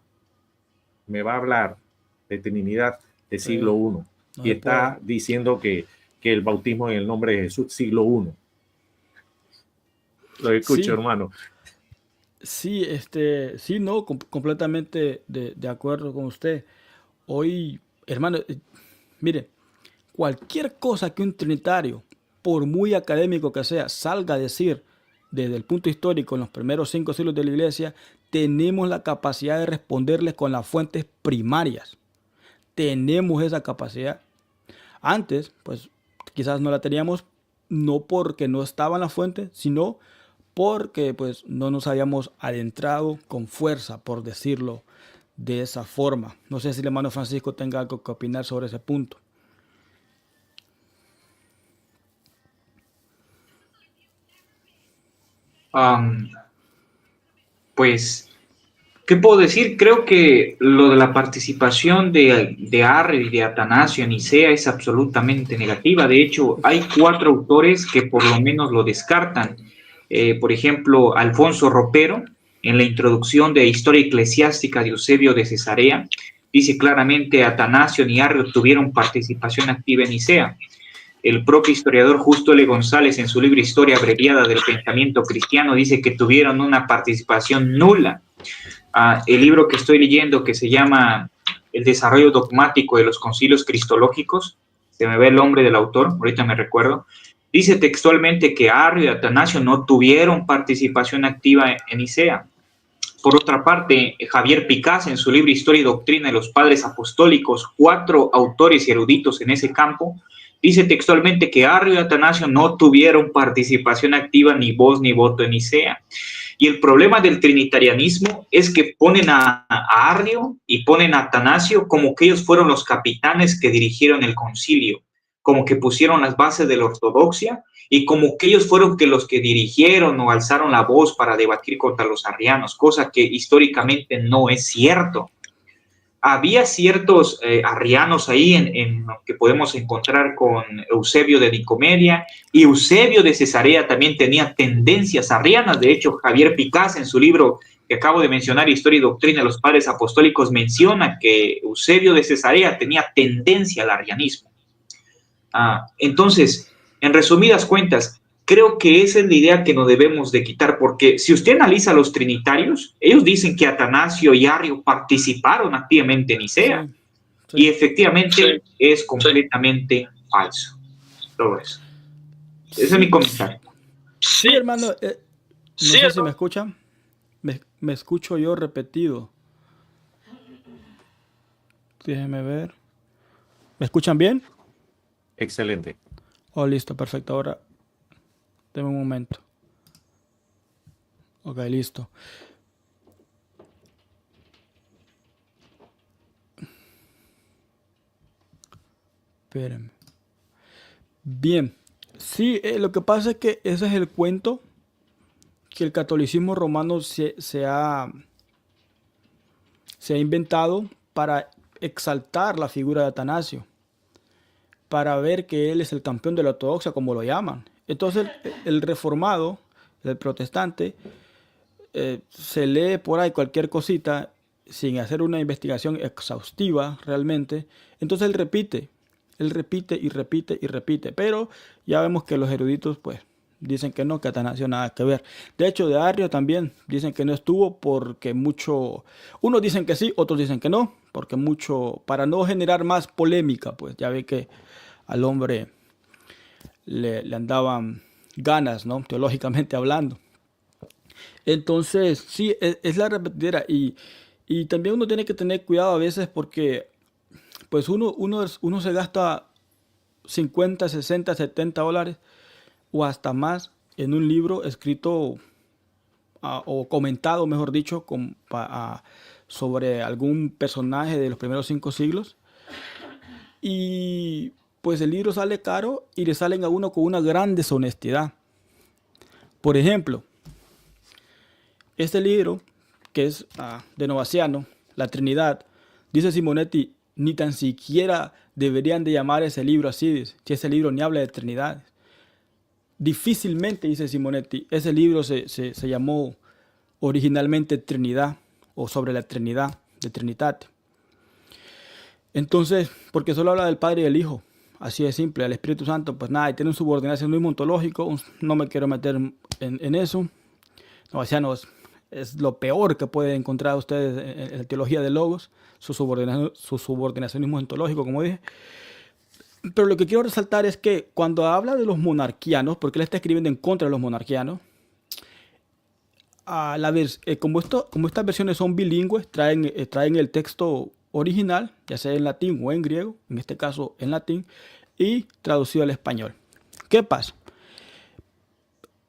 me va a hablar de Trinidad de siglo I y está diciendo que el bautismo en el nombre de Jesús, siglo I? Lo escucho, hermano. Sí, sí, no, completamente de acuerdo con usted. Hoy, hermano, mire, cualquier cosa que un trinitario, por muy académico que sea, salga a decir desde el punto histórico en los primeros 5 siglos de la Iglesia, tenemos la capacidad de responderles con las fuentes primarias. Tenemos esa capacidad. Antes, pues, quizás no la teníamos, no porque no estaban las fuentes, sino porque pues no nos habíamos adentrado con fuerza, por decirlo de esa forma. No sé si el hermano Francisco tenga algo que opinar sobre ese punto. Pues, ¿qué puedo decir? Creo que lo de la participación de Arrio y de Atanasio en Nicea es absolutamente negativa. De hecho, hay 4 autores que por lo menos lo descartan. Por ejemplo, Alfonso Ropero, en la introducción de Historia Eclesiástica de Eusebio de Cesarea, dice claramente: Atanasio ni Arrio tuvieron participación activa en Nicea. El propio historiador Justo L. González, en su libro Historia Abreviada del Pensamiento Cristiano, dice que tuvieron una participación nula. El libro que estoy leyendo, que se llama El desarrollo dogmático de los concilios cristológicos, se me ve el nombre del autor, ahorita me recuerdo, dice textualmente que Arrio y Atanasio no tuvieron participación activa en Nicea. Por otra parte, Javier Picás, en su libro Historia y Doctrina de los Padres Apostólicos, 4 autores y eruditos en ese campo, dice textualmente que Arrio y Atanasio no tuvieron participación activa, ni voz ni voto en Nicea. Y el problema del trinitarianismo es que ponen a Arrio y ponen a Atanasio como que ellos fueron los capitanes que dirigieron el concilio, como que pusieron las bases de la ortodoxia y como que ellos fueron los que dirigieron o alzaron la voz para debatir contra los arrianos, cosa que históricamente no es cierto. Había ciertos arrianos ahí que podemos encontrar con Eusebio de Nicomedia, y Eusebio de Cesarea también tenía tendencias arrianas. De hecho, Javier Picás, en su libro que acabo de mencionar, Historia y Doctrina de los Padres Apostólicos, menciona que Eusebio de Cesarea tenía tendencia al arrianismo. Entonces, en resumidas cuentas, creo que esa es la idea que no debemos de quitar, porque si usted analiza a los trinitarios, ellos dicen que Atanasio y Arrio participaron activamente en Nicea, Sí, y sí. efectivamente es completamente falso. Todo eso. Ese es mi Sí, comentario. sí, hermano. No sé si me escuchan. Me escucho yo repetido. Déjenme ver. ¿Me escuchan bien? Excelente. Oh, listo, perfecto. Ahora, denme un momento. Ok, listo. Espérenme. Bien. Sí, lo que pasa es que ese es el cuento que el catolicismo romano se ha inventado para exaltar la figura de Atanasio, para ver que él es el campeón de la ortodoxia, como lo llaman. Entonces el reformado, el protestante, se lee por ahí cualquier cosita sin hacer una investigación exhaustiva realmente. Entonces él repite y repite y repite. Pero ya vemos que los eruditos pues dicen que no, que Atanasio nada que ver. De hecho, de Arrio también dicen que no estuvo porque mucho... Unos dicen que sí, otros dicen que no, porque mucho... Para no generar más polémica, pues ya ve que al hombre le andaban ganas, ¿no? Teológicamente hablando. Entonces, sí, es la repetidera y también uno tiene que tener cuidado a veces porque pues uno se gasta 50, 60, 70 dólares o hasta más en un libro escrito o comentado, mejor dicho, sobre algún personaje de los primeros 5 siglos y pues el libro sale caro y le salen a uno con una gran deshonestidad. Por ejemplo, este libro, que es de Novaciano, La Trinidad, dice Simonetti, ni tan siquiera deberían de llamar ese libro así, dice, si ese libro ni habla de Trinidad. Difícilmente, dice Simonetti, ese libro se llamó originalmente Trinidad o sobre la Trinidad, de Trinitate. Entonces, porque solo habla del Padre y del Hijo, así de simple, el Espíritu Santo, pues nada, y tiene un subordinacionismo ontológico, no me quiero meter en eso. Novaciano es lo peor que pueden encontrar ustedes en la teología de Logos, su subordinacionismo ontológico, como dije. Pero lo que quiero resaltar es que cuando habla de los monarquianos, porque él está escribiendo en contra de los monarquianos, como estas versiones son bilingües, traen el texto original, ya sea en latín o en griego, en este caso en latín, y traducido al español. ¿Qué pasa?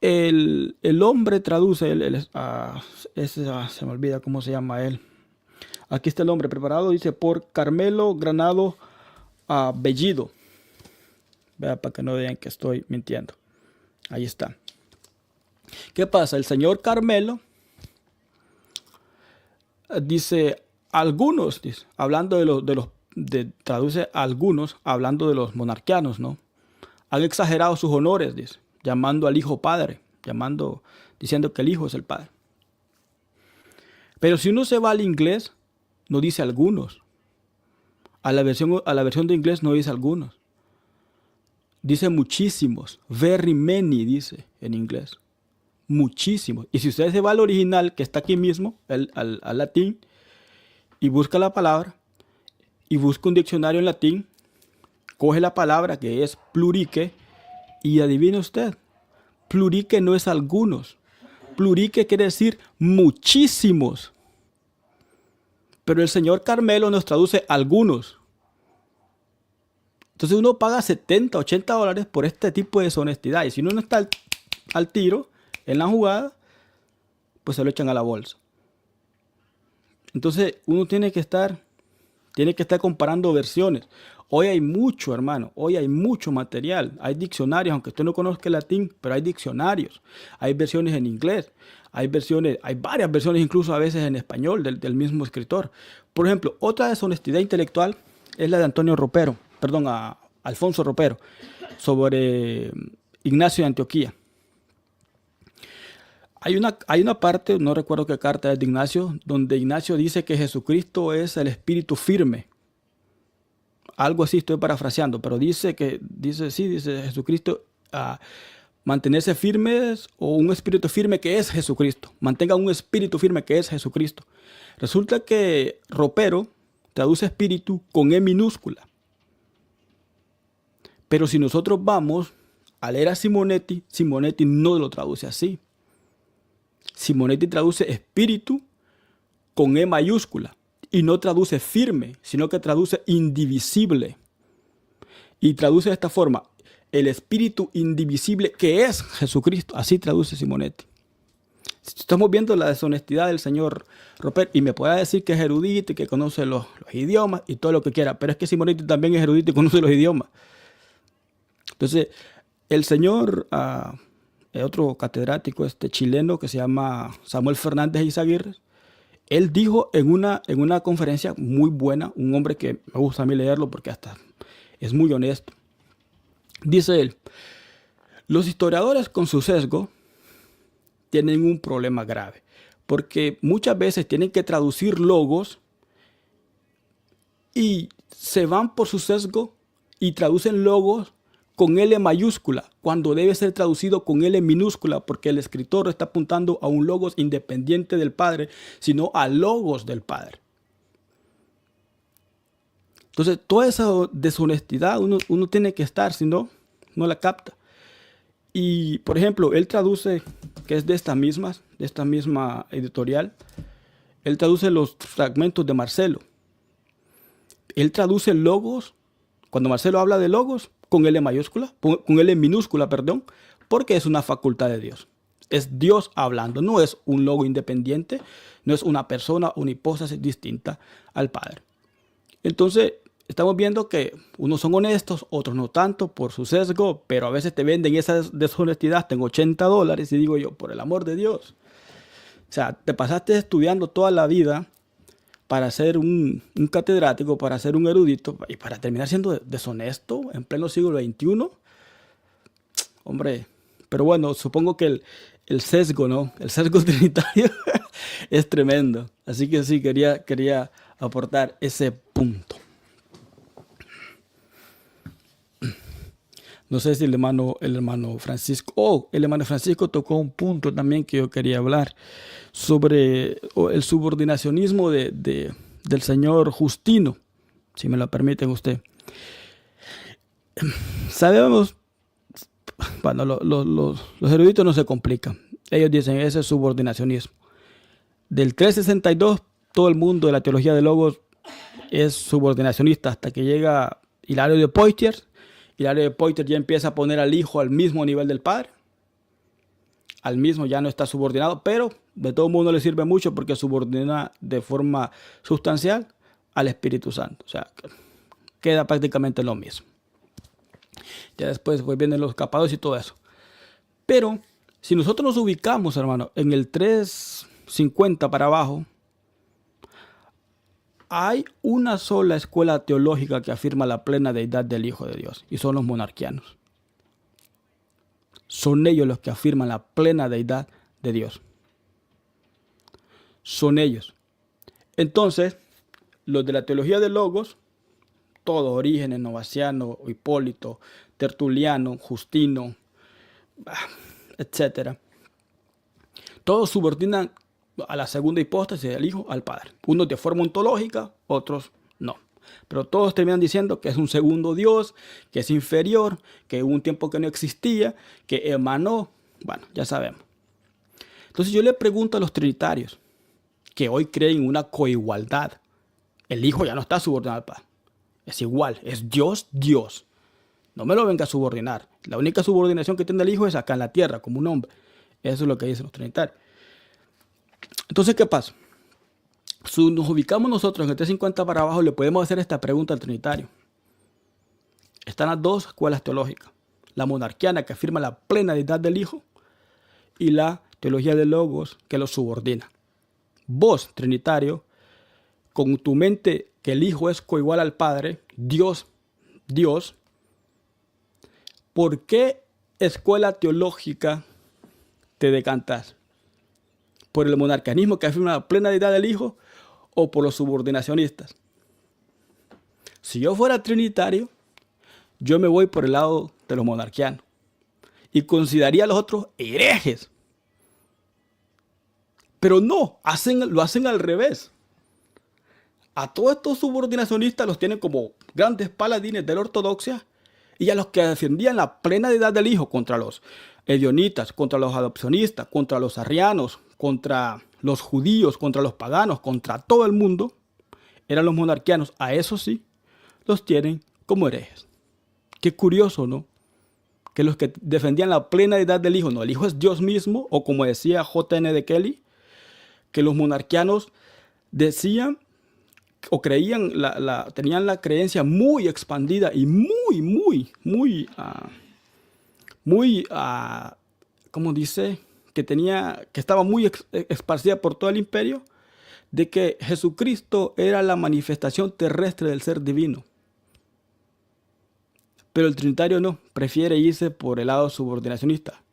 El hombre traduce, se me olvida cómo se llama él. Aquí está el hombre preparado, dice por Carmelo Granado Bellido. Vea, para que no vean que estoy mintiendo. Ahí está. ¿Qué pasa? El señor Carmelo dice algunos, dice, hablando traduce algunos, hablando de los monarquianos, ¿no? Han exagerado sus honores, dice, llamando al hijo padre, diciendo que el hijo es el padre. Pero si uno se va al inglés, no dice algunos. A la versión de inglés no dice algunos. Dice muchísimos. Very many, dice en inglés. Muchísimos. Y si usted se va al original, que está aquí mismo, al latín, y busca la palabra, y busca un diccionario en latín, coge la palabra que es plurique, y adivine usted, plurique no es algunos. Plurique quiere decir muchísimos. Pero el señor Carmelo nos traduce algunos. Entonces uno paga 70, 80 dólares por este tipo de deshonestidad. Y si uno no está al tiro, en la jugada, pues se lo echan a la bolsa. Entonces uno tiene que estar comparando versiones. Hoy hay mucho, hermano. Hoy hay mucho material. Hay diccionarios, aunque usted no conozca el latín, pero hay diccionarios. Hay versiones en inglés. Hay varias versiones incluso a veces en español del mismo escritor. Por ejemplo, otra deshonestidad intelectual es la de Alfonso Ropero, sobre Ignacio de Antioquía. Hay una parte, no recuerdo qué carta es de Ignacio, donde Ignacio dice que Jesucristo es el espíritu firme. Algo así estoy parafraseando, pero dice Jesucristo, mantenerse firmes o un espíritu firme que es Jesucristo. Mantenga un espíritu firme que es Jesucristo. Resulta que ropero traduce espíritu con E minúscula. Pero si nosotros vamos a leer a Simonetti, Simonetti no lo traduce así. Simonetti traduce espíritu con E mayúscula y no traduce firme, sino que traduce indivisible. Y traduce de esta forma: el espíritu indivisible que es Jesucristo. Así traduce Simonetti. Estamos viendo la deshonestidad del señor Roper, y me puede decir que es erudito y que conoce los idiomas y todo lo que quiera, pero es que Simonetti también es erudito y conoce los idiomas. Entonces, el señor, otro catedrático chileno que se llama Samuel Fernández Izaguirre, él dijo en una conferencia muy buena, un hombre que me gusta a mí leerlo porque hasta es muy honesto. Dice él: los historiadores con su sesgo tienen un problema grave, porque muchas veces tienen que traducir logos y se van por su sesgo y traducen logos con L mayúscula, cuando debe ser traducido con L minúscula, porque el escritor está apuntando a un logos independiente del Padre, sino a logos del Padre. Entonces, toda esa deshonestidad uno tiene que estar, si no, no la capta. Y, por ejemplo, él traduce, que es de esta misma editorial, él traduce los fragmentos de Marcelo. Él traduce logos, cuando Marcelo habla de logos, con L mayúscula, con L minúscula, perdón, porque es una facultad de Dios. Es Dios hablando, no es un logo independiente, no es una persona, una hipóstasis distinta al Padre. Entonces, estamos viendo que unos son honestos, otros no tanto por su sesgo, pero a veces te venden esa deshonestidad en $80 y digo yo, por el amor de Dios. O sea, te pasaste estudiando toda la vida para ser un catedrático, para ser un erudito, y para terminar siendo deshonesto en pleno siglo XXI. Hombre, pero bueno, supongo que el sesgo, ¿no? El sesgo trinitario es tremendo. Así que sí, quería aportar ese punto. No sé si el hermano Francisco tocó un punto también que yo quería hablar sobre el subordinacionismo del señor Justino, si me lo permiten usted. Sabemos, bueno, los eruditos no se complican. Ellos dicen ese es subordinacionismo. Del 362, todo el mundo de la teología de Logos es subordinacionista hasta que llega Hilario de Poitiers. Hilario de Poitiers ya empieza a poner al Hijo al mismo nivel del Padre. Al mismo ya no está subordinado, pero de todo mundo le sirve mucho porque subordina de forma sustancial al Espíritu Santo. O sea, queda prácticamente lo mismo. Ya después vienen los capados y todo eso. Pero si nosotros nos ubicamos, hermano, en el 350 para abajo, hay una sola escuela teológica que afirma la plena deidad del Hijo de Dios, y son los monarquianos. Son ellos los que afirman la plena deidad de Dios. Son ellos. Entonces, los de la teología de Logos, todos, Orígenes, Novaciano, Hipólito, Tertuliano, Justino, etc. Todos subordinan a la segunda hipóstasis del Hijo al Padre. Unos de forma ontológica, otros no. Pero todos terminan diciendo que es un segundo Dios, que es inferior, que hubo un tiempo que no existía, que emanó. Bueno, ya sabemos. Entonces yo le pregunto a los trinitarios, que hoy creen en una coigualdad. El Hijo ya no está subordinado al Padre. Es igual, es Dios, Dios. No me lo venga a subordinar. La única subordinación que tiene el Hijo es acá en la tierra, como un hombre. Eso es lo que dicen los trinitarios. Entonces, ¿qué pasa? Si nos ubicamos nosotros en el 350 para abajo, le podemos hacer esta pregunta al trinitario. Están las dos escuelas teológicas. La monarquiana, que afirma la plena deidad del Hijo, y la teología de Logos, que lo subordina. Vos, trinitario, con tu mente que el Hijo es coigual al Padre, Dios, ¿por qué escuela teológica te decantas? ¿Por el monarquianismo que afirma la plena deidad del Hijo o por los subordinacionistas? Si yo fuera trinitario, yo me voy por el lado de los monarquianos y consideraría a los otros herejes. Pero no, lo hacen al revés. A todos estos subordinacionistas los tienen como grandes paladines de la ortodoxia, y a los que defendían la plena deidad del Hijo contra los edionitas, contra los adopcionistas, contra los arrianos, contra los judíos, contra los paganos, contra todo el mundo, eran los monarquianos. A eso sí, los tienen como herejes. Qué curioso, ¿no? Que los que defendían la plena deidad del Hijo, no, el Hijo es Dios mismo, o como decía J.N. de Kelly, que los monarquianos decían o creían, tenían la creencia muy expandida y muy, ¿cómo dice? Que estaba muy esparcida por todo el imperio, de que Jesucristo era la manifestación terrestre del ser divino. Pero el trinitario no, prefiere irse por el lado subordinacionista.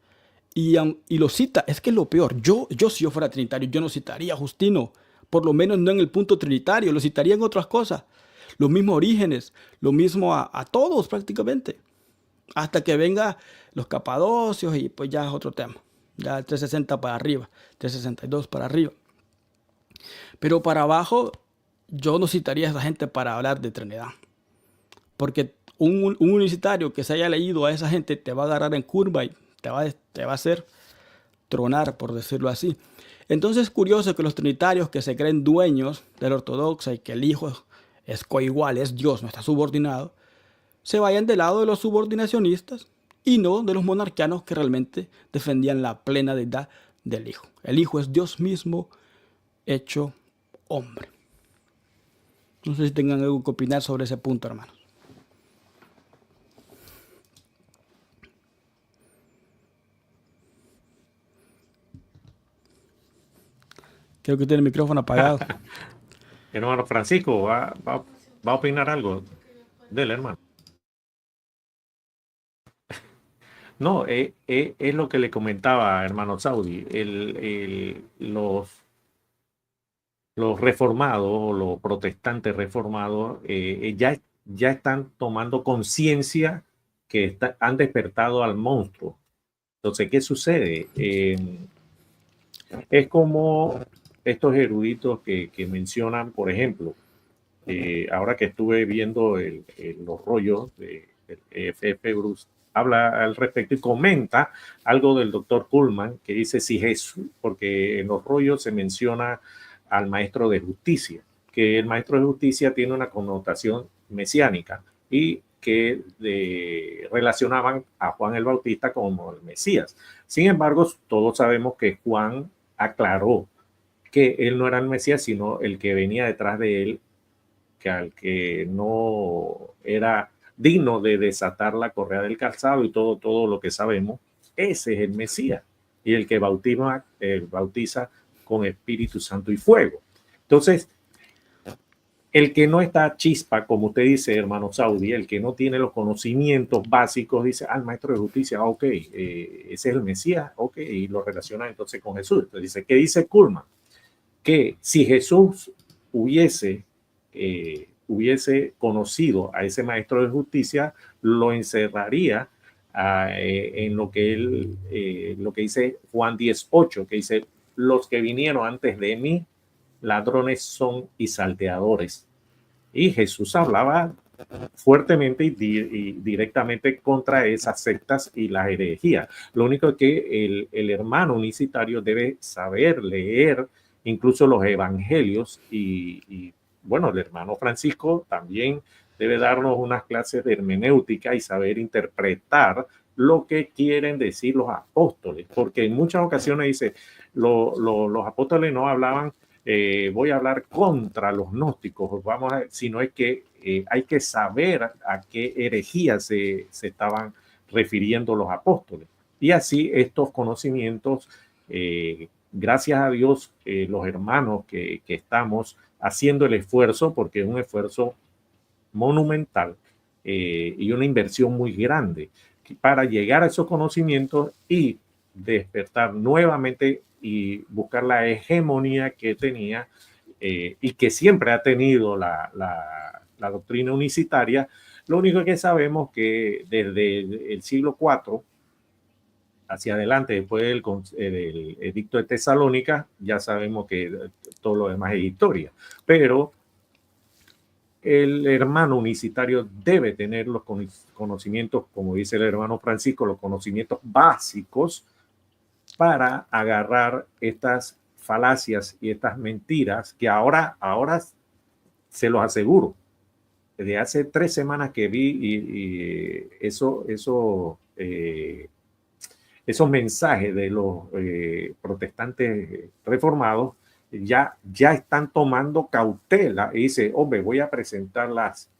Y lo cita, es que es lo peor. Yo si yo fuera trinitario, yo no citaría a Justino, por lo menos no en el punto trinitario, lo citaría en otras cosas. Los mismos orígenes, lo mismo a todos prácticamente. Hasta que venga los capadocios y pues ya es otro tema. Ya el 360 para arriba, 362 para arriba. Pero para abajo, yo no citaría a esa gente para hablar de Trinidad. Porque un universitario que se haya leído a esa gente te va a agarrar en curva y te va a hacer tronar, por decirlo así. Entonces es curioso que los trinitarios que se creen dueños de la ortodoxia y que el Hijo es coigual, es Dios, no está subordinado, se vayan del lado de los subordinacionistas y no de los monarquianos que realmente defendían la plena deidad del Hijo. El Hijo es Dios mismo hecho hombre. No sé si tengan algo que opinar sobre ese punto, hermanos. Creo que tiene el micrófono apagado. Hermano Francisco, ¿va a opinar algo del hermano? No, es lo que le comentaba, hermano Saudi. Los reformados o los protestantes reformados ya están tomando conciencia que han despertado al monstruo. Entonces, ¿qué sucede? Es como estos eruditos que mencionan, por ejemplo, ahora que estuve viendo los rollos de F.F. Bruce, habla al respecto y comenta algo del doctor Kuhlman, que dice si Jesús, porque en los rollos se menciona al maestro de justicia, que el maestro de justicia tiene una connotación mesiánica y que relacionaban a Juan el Bautista como el Mesías. Sin embargo, todos sabemos que Juan aclaró que él no era el Mesías, sino el que venía detrás de él, que al que no era digno de desatar la correa del calzado y todo lo que sabemos, ese es el Mesías y el que bautiza con Espíritu Santo y fuego. Entonces, el que no está chispa, como usted dice, hermano Saudi, el que no tiene los conocimientos básicos, dice, el maestro de justicia, ok, ese es el Mesías, ok, y lo relaciona entonces con Jesús. Entonces dice, ¿qué dice Kuhlman? Que si Jesús hubiese conocido a ese maestro de justicia, lo encerraría en lo que dice Juan 10:8, que dice, los que vinieron antes de mí, ladrones son y salteadores. Y Jesús hablaba fuertemente y directamente contra esas sectas y las herejías. Lo único es que el hermano unicitario debe saber leer incluso los evangelios y bueno, el hermano Francisco también debe darnos unas clases de hermenéutica y saber interpretar lo que quieren decir los apóstoles, porque en muchas ocasiones dice, los apóstoles no hablaban, voy a hablar contra los gnósticos, sino es que hay que saber a qué herejía se estaban refiriendo los apóstoles. Y así estos conocimientos, gracias a Dios, los hermanos que estamos haciendo el esfuerzo, porque es un esfuerzo monumental y una inversión muy grande para llegar a esos conocimientos y despertar nuevamente y buscar la hegemonía que tenía y que siempre ha tenido la la doctrina unicitaria. Lo único que sabemos que desde el siglo IV hacia adelante, después del edicto de Tesalónica, ya sabemos que todo lo demás es historia. Pero el hermano unicitario debe tener los conocimientos, como dice el hermano Francisco, los conocimientos básicos para agarrar estas falacias y estas mentiras que ahora se los aseguro. Desde hace 3 semanas que vi esos mensajes de los protestantes reformados, ya están tomando cautela y dice, hombre, voy a presentar las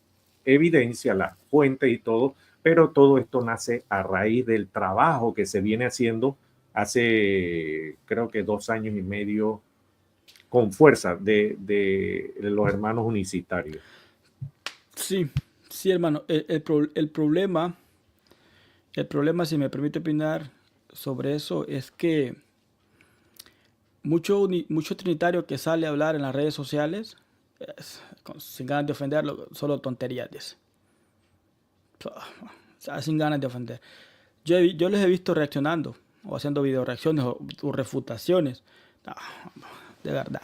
evidencias, las fuentes y todo, pero todo esto nace a raíz del trabajo que se viene haciendo hace, creo que 2 años y medio, con fuerza de los hermanos unicitarios. Sí, sí, hermano. El problema, si me permite opinar sobre eso, es que mucho trinitario que sale a hablar en las redes sociales, sin ganas de ofenderlo, solo tonterías. O sea, sin ganas de ofender. Yo les he visto reaccionando, o haciendo video reacciones, o refutaciones. No, de verdad.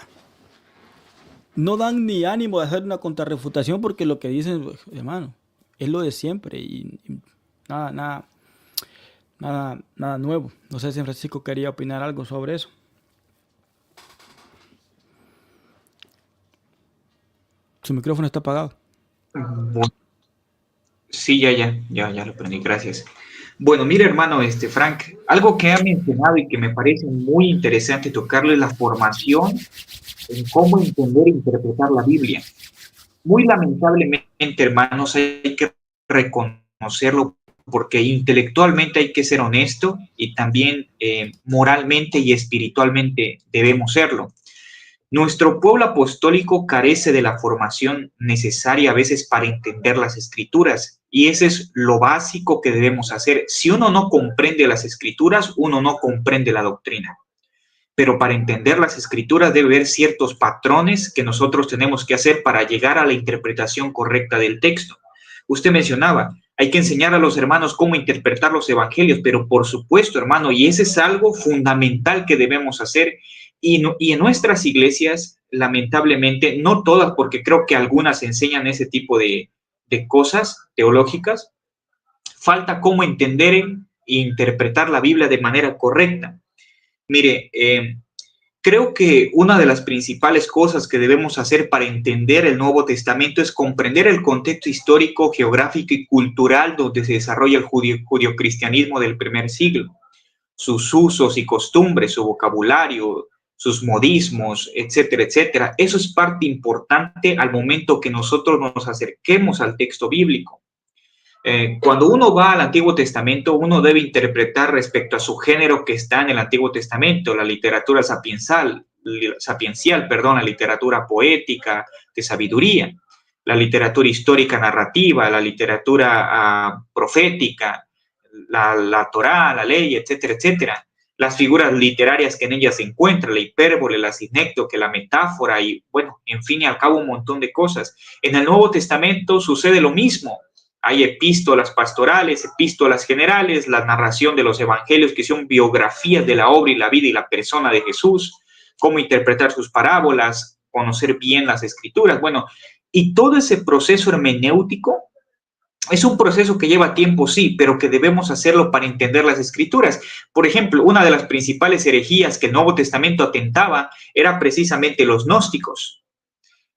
No dan ni ánimo de hacer una contrarrefutación porque lo que dicen, hermano, es lo de siempre y nada nuevo. No sé si Francisco quería opinar algo sobre eso. Su micrófono está apagado. Bueno, sí, ya lo prendí, gracias. Bueno, mira, hermano, Frank, algo que ha mencionado y que me parece muy interesante tocarlo es la formación en cómo entender e interpretar la Biblia. Muy lamentablemente, hermanos, hay que reconocerlo porque intelectualmente hay que ser honesto y también moralmente y espiritualmente debemos serlo. Nuestro pueblo apostólico carece de la formación necesaria a veces para entender las Escrituras, y ese es lo básico que debemos hacer. Si uno no comprende las Escrituras, uno no comprende la doctrina. Pero para entender las Escrituras debe haber ciertos patrones que nosotros tenemos que hacer para llegar a la interpretación correcta del texto. Usted mencionaba, hay que enseñar a los hermanos cómo interpretar los evangelios, pero por supuesto, hermano, y ese es algo fundamental que debemos hacer. Y en nuestras iglesias, lamentablemente, no todas, porque creo que algunas enseñan ese tipo de cosas teológicas, falta cómo entender e interpretar la Biblia de manera correcta. Mire, creo que una de las principales cosas que debemos hacer para entender el Nuevo Testamento es comprender el contexto histórico, geográfico y cultural donde se desarrolla el judio-cristianismo del primer siglo, sus usos y costumbres, su vocabulario, sus modismos, etcétera, etcétera. Eso es parte importante al momento que nosotros nos acerquemos al texto bíblico. Cuando uno va al Antiguo Testamento, uno debe interpretar respecto a su género que está en el Antiguo Testamento, la literatura sapiencial, la literatura poética, de sabiduría, la literatura histórica narrativa, la literatura profética, la Torá, la ley, etcétera, etcétera. Las figuras literarias que en ellas se encuentran, la hipérbole, la sinécdoque, la metáfora y, bueno, en fin y al cabo un montón de cosas. En el Nuevo Testamento sucede lo mismo. Hay epístolas pastorales, epístolas generales, la narración de los evangelios que son biografías de la obra y la vida y la persona de Jesús, cómo interpretar sus parábolas, conocer bien las escrituras. Bueno, y todo ese proceso hermenéutico es un proceso que lleva tiempo, sí, pero que debemos hacerlo para entender las Escrituras. Por ejemplo, una de las principales herejías que el Nuevo Testamento atentaba era precisamente los gnósticos,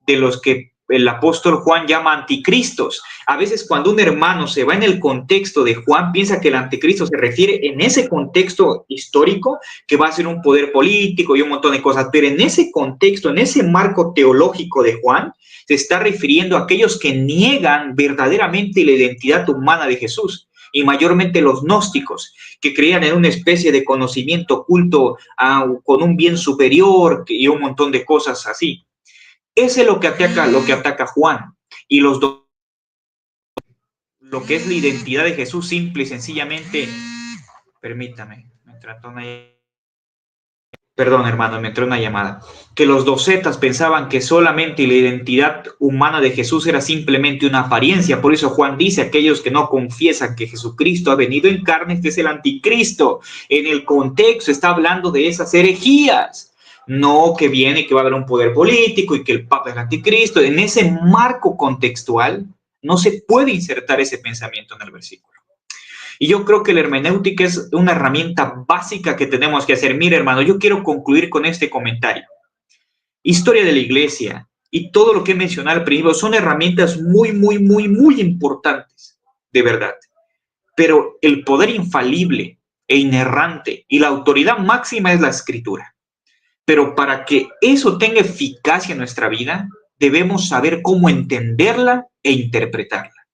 de los que el apóstol Juan llama anticristos. A veces cuando un hermano se va en el contexto de Juan, piensa que el anticristo se refiere en ese contexto histórico, que va a ser un poder político y un montón de cosas, pero en ese contexto, en ese marco teológico de Juan, se está refiriendo a aquellos que niegan verdaderamente la identidad humana de Jesús, y mayormente los gnósticos, que creían en una especie de conocimiento oculto con un bien superior y un montón de cosas así. Ese es lo que ataca Juan. Y lo que es la identidad de Jesús, simple y sencillamente, permítame, me trató Perdón, hermano, me entró una llamada. Que los docetas pensaban que solamente la identidad humana de Jesús era simplemente una apariencia. Por eso Juan dice, aquellos que no confiesan que Jesucristo ha venido en carne, este es el anticristo. En el contexto está hablando de esas herejías. No que viene y que va a haber un poder político y que el Papa es el anticristo. En ese marco contextual no se puede insertar ese pensamiento en el versículo. Y yo creo que la hermenéutica es una herramienta básica que tenemos que hacer. Mire, hermano, yo quiero concluir con este comentario. Historia de la iglesia y todo lo que he mencionado al principio son herramientas muy, muy, muy, muy importantes, de verdad. Pero el poder infalible e inerrante y la autoridad máxima es la escritura. Pero para que eso tenga eficacia en nuestra vida, debemos saber cómo entenderla e interpretarla.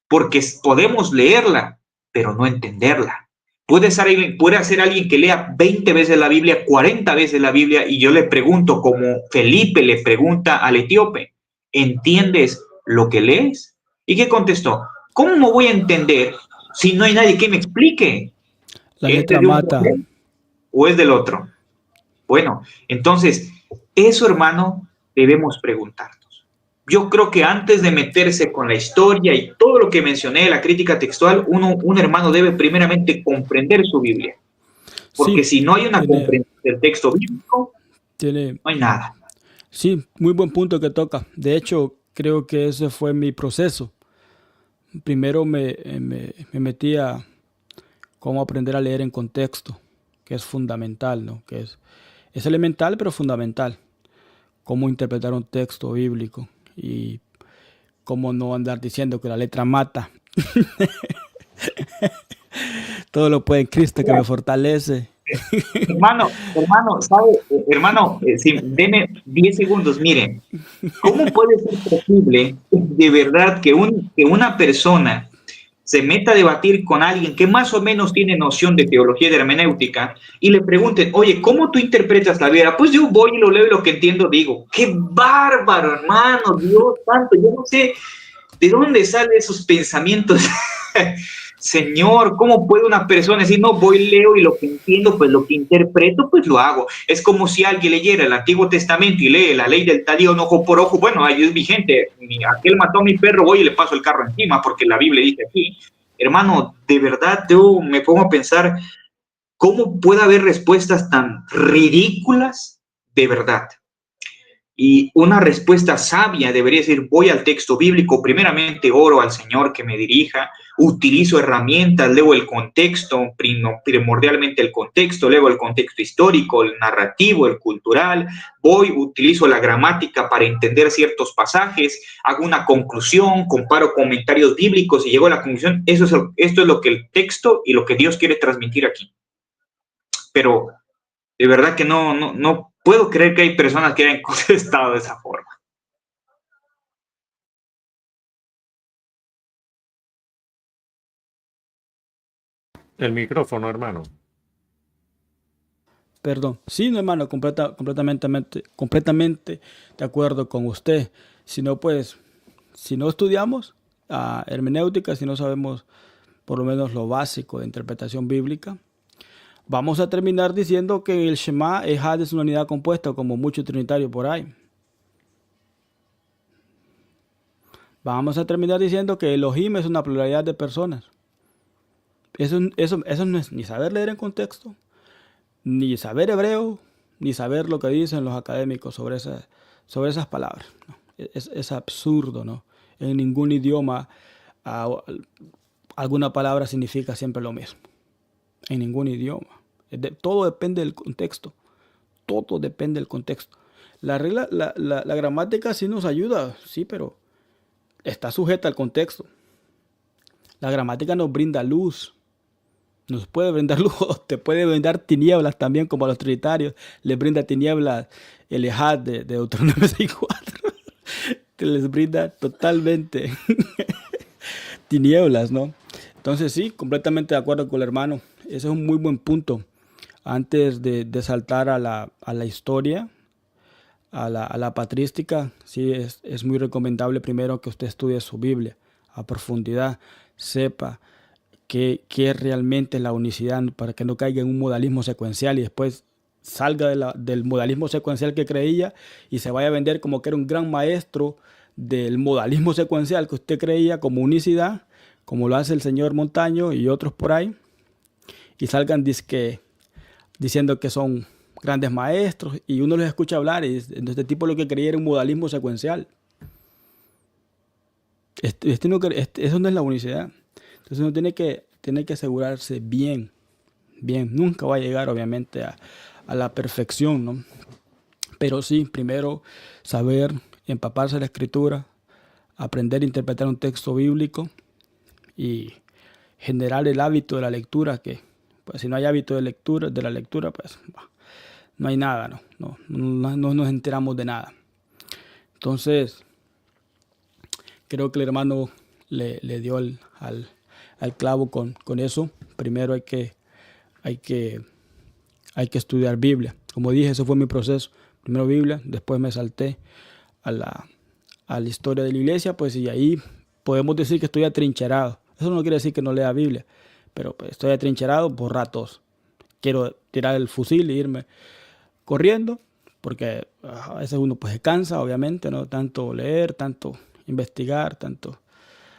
Porque podemos leerla, pero no entenderla. Puede ser alguien que lea 20 veces la Biblia, 40 veces la Biblia, y yo le pregunto, como Felipe le pregunta al etíope, ¿entiendes lo que lees? ¿Y qué contestó? ¿Cómo voy a entender si no hay nadie que me explique? La letra mata. ¿O es del otro? Bueno, entonces, eso, hermano, debemos preguntarnos. Yo creo que antes de meterse con la historia y todo lo que mencioné, la crítica textual, un hermano debe primeramente comprender su Biblia. Porque si no hay una comprensión del texto bíblico, no hay nada. Sí, muy buen punto que toca. De hecho, creo que ese fue mi proceso. Primero me metí a cómo aprender a leer en contexto, que es fundamental, ¿no? Que es elemental, pero fundamental. Cómo interpretar un texto bíblico y cómo no andar diciendo que la letra mata. Todo lo puede en Cristo que me fortalece. Hermano, ¿sabe? Hermano, deme 10 segundos. Miren, ¿cómo puede ser posible de verdad que una persona se meta a debatir con alguien que más o menos tiene noción de teología y de hermenéutica y le pregunten, oye, ¿cómo tú interpretas la Biblia? Pues yo voy y lo leo y lo que entiendo digo, ¡qué bárbaro, hermano! Dios santo, yo no sé de dónde salen esos pensamientos. Señor, ¿cómo puede una persona decir, no, voy, leo y lo que entiendo, pues lo que interpreto, pues lo hago? Es como si alguien leyera el Antiguo Testamento y lee la ley del talión ojo por ojo. Bueno, ahí es vigente. Aquel mató a mi perro, voy y le paso el carro encima, porque la Biblia dice aquí. Hermano, de verdad yo me pongo a pensar, ¿cómo puede haber respuestas tan ridículas de verdad? Y una respuesta sabia debería decir, voy al texto bíblico, primeramente oro al Señor que me dirija, utilizo herramientas, leo el contexto, primordialmente el contexto, leo el contexto histórico, el narrativo, el cultural, utilizo la gramática para entender ciertos pasajes, hago una conclusión, comparo comentarios bíblicos y llego a la conclusión, esto es lo que el texto y lo que Dios quiere transmitir aquí. Pero de verdad que no puedo creer que hay personas que hayan contestado de esa forma. El micrófono, hermano. Perdón. Sí, no, hermano, completamente de acuerdo con usted. Si no, pues, si no estudiamos hermenéutica, si no sabemos por lo menos lo básico de interpretación bíblica, vamos a terminar diciendo que el Shema Ejad es una unidad compuesta, como muchos trinitarios por ahí. Vamos a terminar diciendo que Elohim es una pluralidad de personas. Eso no es ni saber leer en contexto, ni saber hebreo, ni saber lo que dicen los académicos sobre esas palabras, ¿no? Es absurdo, ¿no? En ningún idioma alguna palabra significa siempre lo mismo. En ningún idioma. Todo depende del contexto. Todo depende del contexto. La gramática sí nos ayuda, sí, pero está sujeta al contexto. La gramática nos brinda luz. Nos puede brindar luz, te puede brindar tinieblas también, como a los trinitarios. Les brinda tinieblas el Ejad de Deuteronomio 6:4. Les brinda totalmente tinieblas, ¿no? Entonces sí, completamente de acuerdo con el hermano. Ese es un muy buen punto. Antes de saltar a la historia, a la patrística, sí es muy recomendable primero que usted estudie su Biblia a profundidad, sepa qué es realmente la unicidad, para que no caiga en un modalismo secuencial y después salga del modalismo secuencial que creía y se vaya a vender como que era un gran maestro del modalismo secuencial que usted creía como unicidad, como lo hace el señor Montaño y otros por ahí, y salgan diciendo que son grandes maestros y uno los escucha hablar y este tipo lo que creía era un modalismo secuencial. Eso no es la unicidad. Entonces uno tiene que asegurarse bien, nunca va a llegar obviamente a la perfección, ¿no? Pero sí, primero saber empaparse de la escritura, aprender a interpretar un texto bíblico y generar el hábito de la lectura, que pues si no hay hábito de la lectura, pues no hay nada, no nos enteramos de nada. Entonces, creo que el hermano le dio al clavo con eso. Primero hay que estudiar Biblia. Como dije, ese fue mi proceso. Primero Biblia, después me salté a la historia de la iglesia, pues y ahí podemos decir que estoy atrincherado. Eso no quiere decir que no lea Biblia, pero pues, estoy atrincherado por ratos. Quiero tirar el fusil e irme corriendo, porque a veces uno pues se cansa, obviamente, ¿no? Tanto leer, tanto investigar, tanto...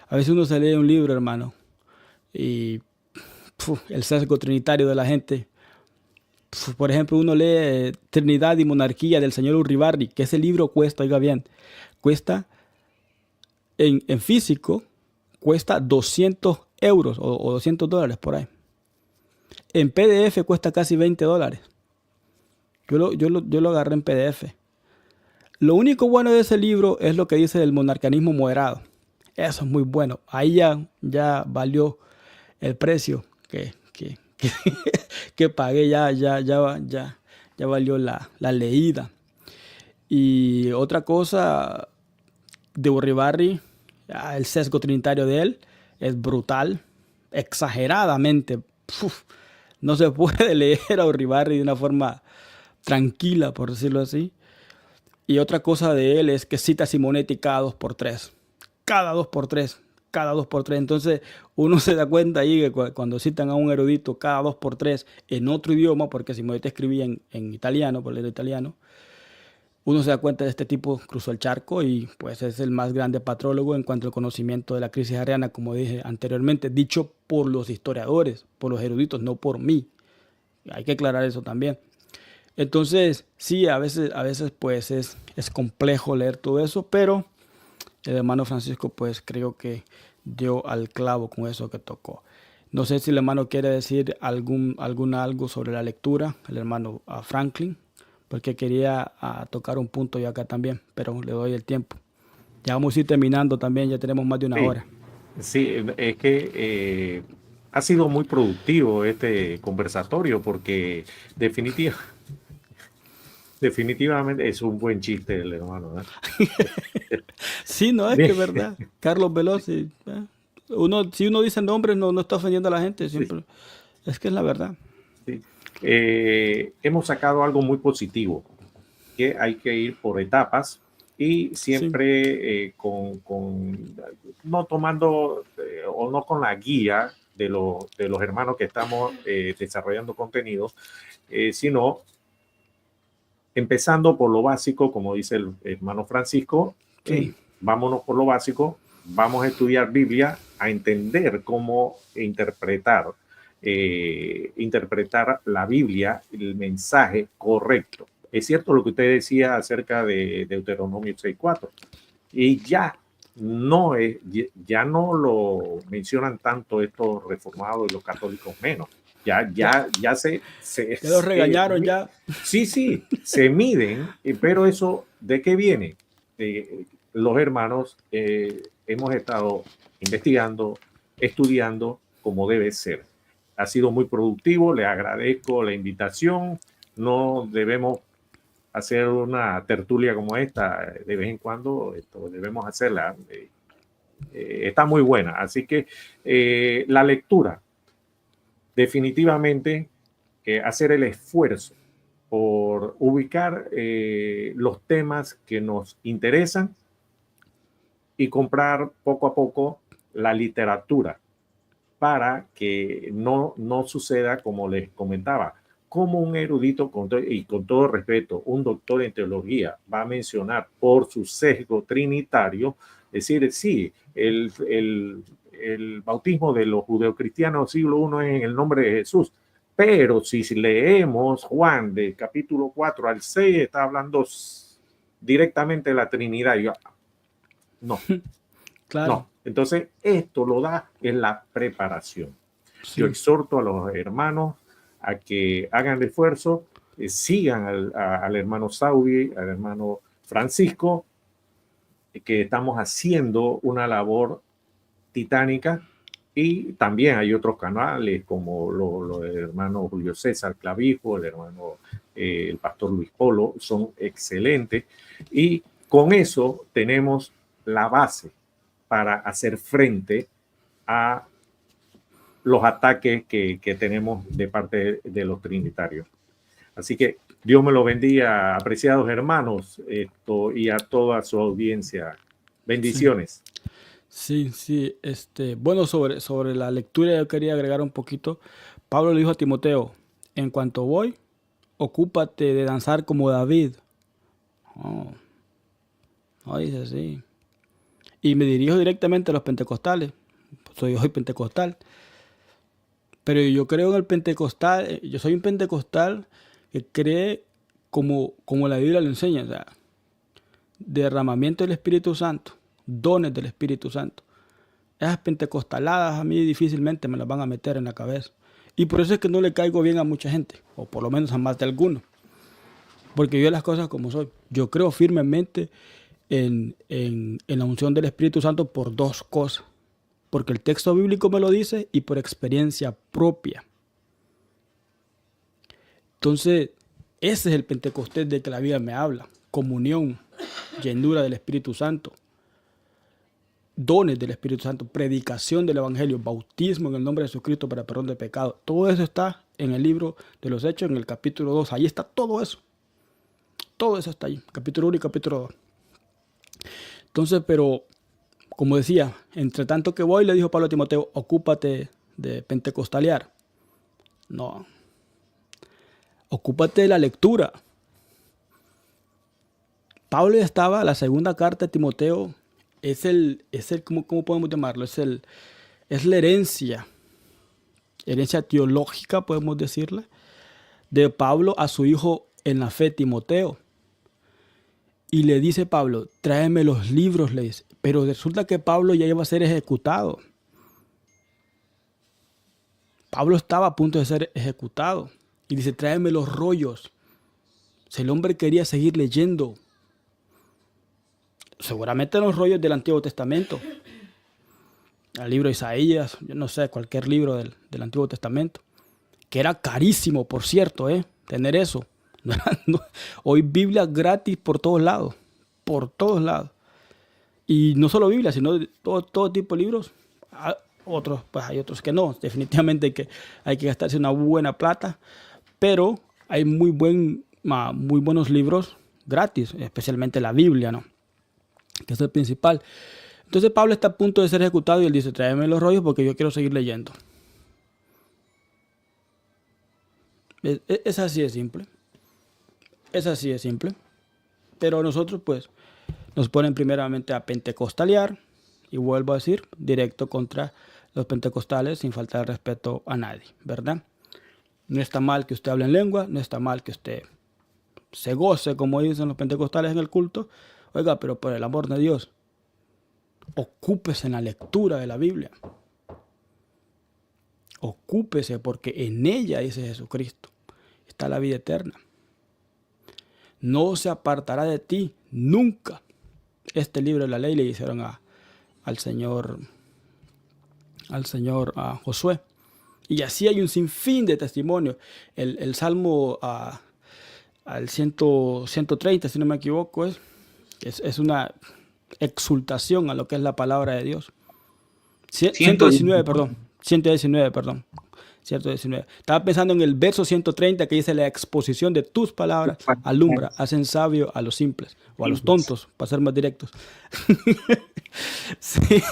A veces uno se lee un libro, hermano, y el sesgo trinitario de la gente. Por ejemplo, uno lee Trinidad y Monarquía del señor Uribarri, que ese libro cuesta, oiga bien, cuesta en físico, cuesta 200 euros o $200 por ahí. En PDF cuesta casi $20. Yo lo agarré en PDF. Lo único bueno de ese libro es lo que dice del monarcanismo moderado. Eso es muy bueno. Ahí ya valió el precio que pagué, ya valió la leída. Y otra cosa de Uribarri, el sesgo trinitario de él es brutal, exageradamente. No se puede leer a Uribarri de una forma tranquila, por decirlo así. Y otra cosa de él es que cita a Simonetti cada 2x3. Cada 2x3. Cada 2x3. Entonces uno se da cuenta ahí que cuando citan a un erudito cada 2x3 en otro idioma, porque Simonetti escribía en italiano, por el italiano, uno se da cuenta de este tipo cruzó el charco y pues es el más grande patrólogo en cuanto al conocimiento de la crisis ariana, como dije anteriormente, dicho por los historiadores, por los eruditos, no por mí. Hay que aclarar eso también. Entonces, sí, a veces pues es complejo leer todo eso, pero el hermano Francisco pues creo que dio al clavo con eso que tocó. No sé si el hermano quiere decir algo sobre la lectura, el hermano Franklin, porque quería tocar un punto yo acá también, pero le doy el tiempo. Ya vamos a ir terminando también, ya tenemos más de una hora. Sí, es que ha sido muy productivo este conversatorio porque definitivamente es un buen chiste el hermano, ¿no? Sí, no, es que es verdad. Carlos Veloz, si uno dice nombres no está ofendiendo a la gente, siempre. Sí. Es que es la verdad. Sí. Hemos sacado algo muy positivo, que hay que ir por etapas y siempre no tomando o no con la guía de los hermanos que estamos desarrollando contenidos, sino empezando por lo básico, como dice el hermano Francisco. Vámonos por lo básico, vamos a estudiar Biblia, a entender cómo interpretar la Biblia, el mensaje correcto. Es cierto lo que usted decía acerca de Deuteronomio 6:4, y ya no lo mencionan tanto estos reformados y los católicos menos. Ya los regañaron ya. Sí, se miden, pero eso, ¿de qué viene? Los hermanos hemos estado investigando, estudiando como debe ser. Ha sido muy productivo, le agradezco la invitación. No debemos hacer una tertulia como esta de vez en cuando, debemos hacerla. Está muy buena, así que la lectura, definitivamente hacer el esfuerzo por ubicar los temas que nos interesan y comprar poco a poco la literatura para que no suceda como les comentaba. ¿Cómo un erudito, y con todo respeto, un doctor en teología va a mencionar por su sesgo trinitario, decir, sí, el bautismo de los judeocristianos siglo I es en el nombre de Jesús? Pero si leemos Juan de capítulo 4 al 6, está hablando directamente de la Trinidad. Yo, no, Claro. no. Entonces, esto lo da en la preparación. Sí. Yo exhorto a los hermanos a que hagan el esfuerzo, sigan al hermano Saudi, al hermano Francisco, que estamos haciendo una labor titánica. Y también hay otros canales como los hermanos Julio César Clavijo, el hermano el pastor Luis Polo, son excelentes. Y con eso tenemos la base para hacer frente a los ataques que tenemos de parte de los trinitarios. Así que Dios me lo bendiga, apreciados hermanos, y a toda su audiencia. Bendiciones. Sí, bueno, sobre la lectura yo quería agregar un poquito. Pablo le dijo a Timoteo, en cuanto voy, ocúpate de danzar como David. No dice así. Y me dirijo directamente a los pentecostales. Soy pentecostal. Pero yo creo en el pentecostal. Yo soy un pentecostal que cree como la Biblia lo enseña. O sea, derramamiento del Espíritu Santo, dones del Espíritu Santo. Esas pentecostaladas a mí difícilmente me las van a meter en la cabeza. Y por eso es que no le caigo bien a mucha gente, o por lo menos a más de algunos. Porque yo las cosas como soy. Yo creo firmemente en la unción del Espíritu Santo por dos cosas. Porque el texto bíblico me lo dice y por experiencia propia. Entonces, ese es el Pentecostés de que la Biblia me habla. Comunión, llenura del Espíritu Santo, dones del Espíritu Santo, predicación del Evangelio, bautismo en el nombre de Jesucristo para perdón de pecado. Todo eso está en el libro de los Hechos, en el capítulo 2. Ahí está todo eso. Todo eso está ahí, capítulo 1 y capítulo 2. Entonces, pero, como decía, entre tanto que voy, le dijo Pablo a Timoteo, ocúpate de pentecostalear. No. Ocúpate de la lectura. Pablo ya estaba, la segunda carta de Timoteo, ¿cómo podemos llamarlo? Es la herencia teológica, podemos decirle, de Pablo a su hijo en la fe, Timoteo. Y le dice Pablo, tráeme los libros, le dice. Pero resulta que Pablo ya iba a ser ejecutado. Pablo estaba a punto de ser ejecutado. Y dice, tráeme los rollos. Si el hombre quería seguir leyendo, seguramente los rollos del Antiguo Testamento, el libro de Isaías, yo no sé, cualquier libro del Antiguo Testamento, que era carísimo, por cierto, tener eso. Hoy Biblia gratis por todos lados, y no solo Biblia, sino todo tipo de libros. Otros, pues hay otros que no, definitivamente hay que gastarse una buena plata, pero hay muy buenos libros gratis, especialmente la Biblia, ¿no? Que es el principal. Entonces Pablo está a punto de ser ejecutado y él dice, tráeme los rollos porque yo quiero seguir leyendo. Es así de simple. Pero nosotros pues nos ponen primeramente a pentecostalear, y vuelvo a decir, directo contra los pentecostales sin faltar el respeto a nadie, ¿verdad? No está mal que usted hable en lengua, no está mal que usted se goce, como dicen los pentecostales en el culto. Oiga, pero por el amor de Dios, ocúpese en la lectura de la Biblia. Ocúpese porque en ella, dice Jesucristo, está la vida eterna. No se apartará de ti nunca. Este libro de la ley le hicieron al Señor a Josué. Y así hay un sinfín de testimonios. El Salmo al 130, si no me equivoco, es una exultación a lo que es la palabra de Dios. 119, perdón. 119. Estaba pensando en el verso 130 que dice la exposición de tus palabras alumbra, hacen sabio a los simples o a los tontos, para ser más directos. Sí,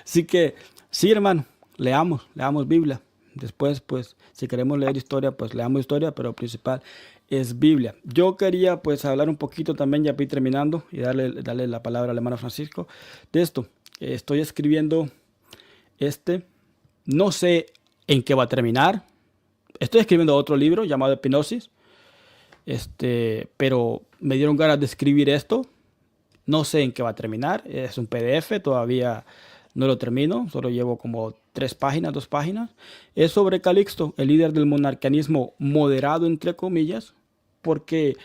así que, sí, hermano, leamos Biblia. Después, pues, si queremos leer historia, pues leamos historia, pero lo principal es Biblia. Yo quería, pues, hablar un poquito también, ya voy terminando, y darle la palabra al hermano Francisco de esto. Estoy escribiendo no sé en qué va a terminar. Estoy escribiendo otro libro llamado Hipnosis, pero me dieron ganas de escribir esto. No sé en qué va a terminar. Es un PDF, todavía no lo termino. Solo llevo como 2 páginas. Es sobre Calixto, el líder del monarquianismo moderado, entre comillas, porque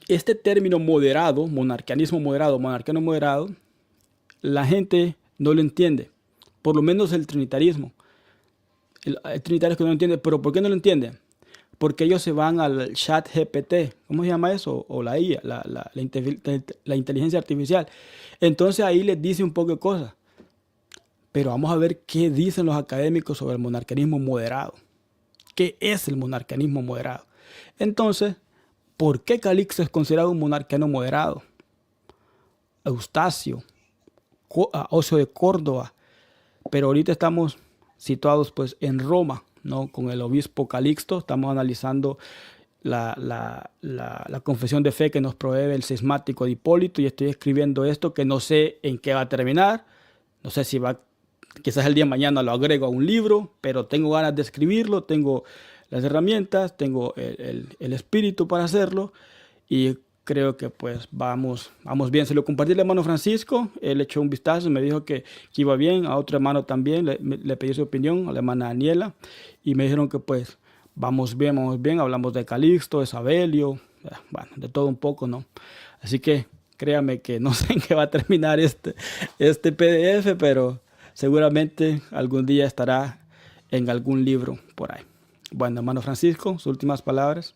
este término moderado, monarquianismo moderado, monarquiano moderado, la gente no lo entiende. Por lo menos el trinitarismo. El trinitario que no lo entiende. ¿Pero por qué no lo entiende? Porque ellos se van al chat GPT, ¿cómo se llama eso? O la IA, la inteligencia artificial. Entonces ahí les dice un poco de cosas. Pero vamos a ver qué dicen los académicos sobre el monarquianismo moderado. ¿Qué es el monarquianismo moderado? Entonces, ¿por qué Calixto es considerado un monarquiano moderado? Eustacio, Ocio de Córdoba. Pero ahorita estamos situados pues en Roma, ¿no? Con el obispo Calixto estamos analizando la confesión de fe que nos provee el cismático de Hipólito, y estoy escribiendo esto que no sé en qué va a terminar. No sé si quizás el día de mañana lo agrego a un libro, pero tengo ganas de escribirlo, tengo las herramientas, tengo el espíritu para hacerlo, y creo que pues vamos bien. Se lo compartí al hermano Francisco, él echó un vistazo y me dijo que iba bien. A otro hermano también le pedí su opinión, a la hermana Daniela, y me dijeron que pues vamos bien. Hablamos de Calixto, de Sabelio, bueno, de todo un poco, ¿no? Así que créame que no sé en qué va a terminar este PDF, pero seguramente algún día estará en algún libro por ahí. Bueno, hermano Francisco, sus últimas palabras.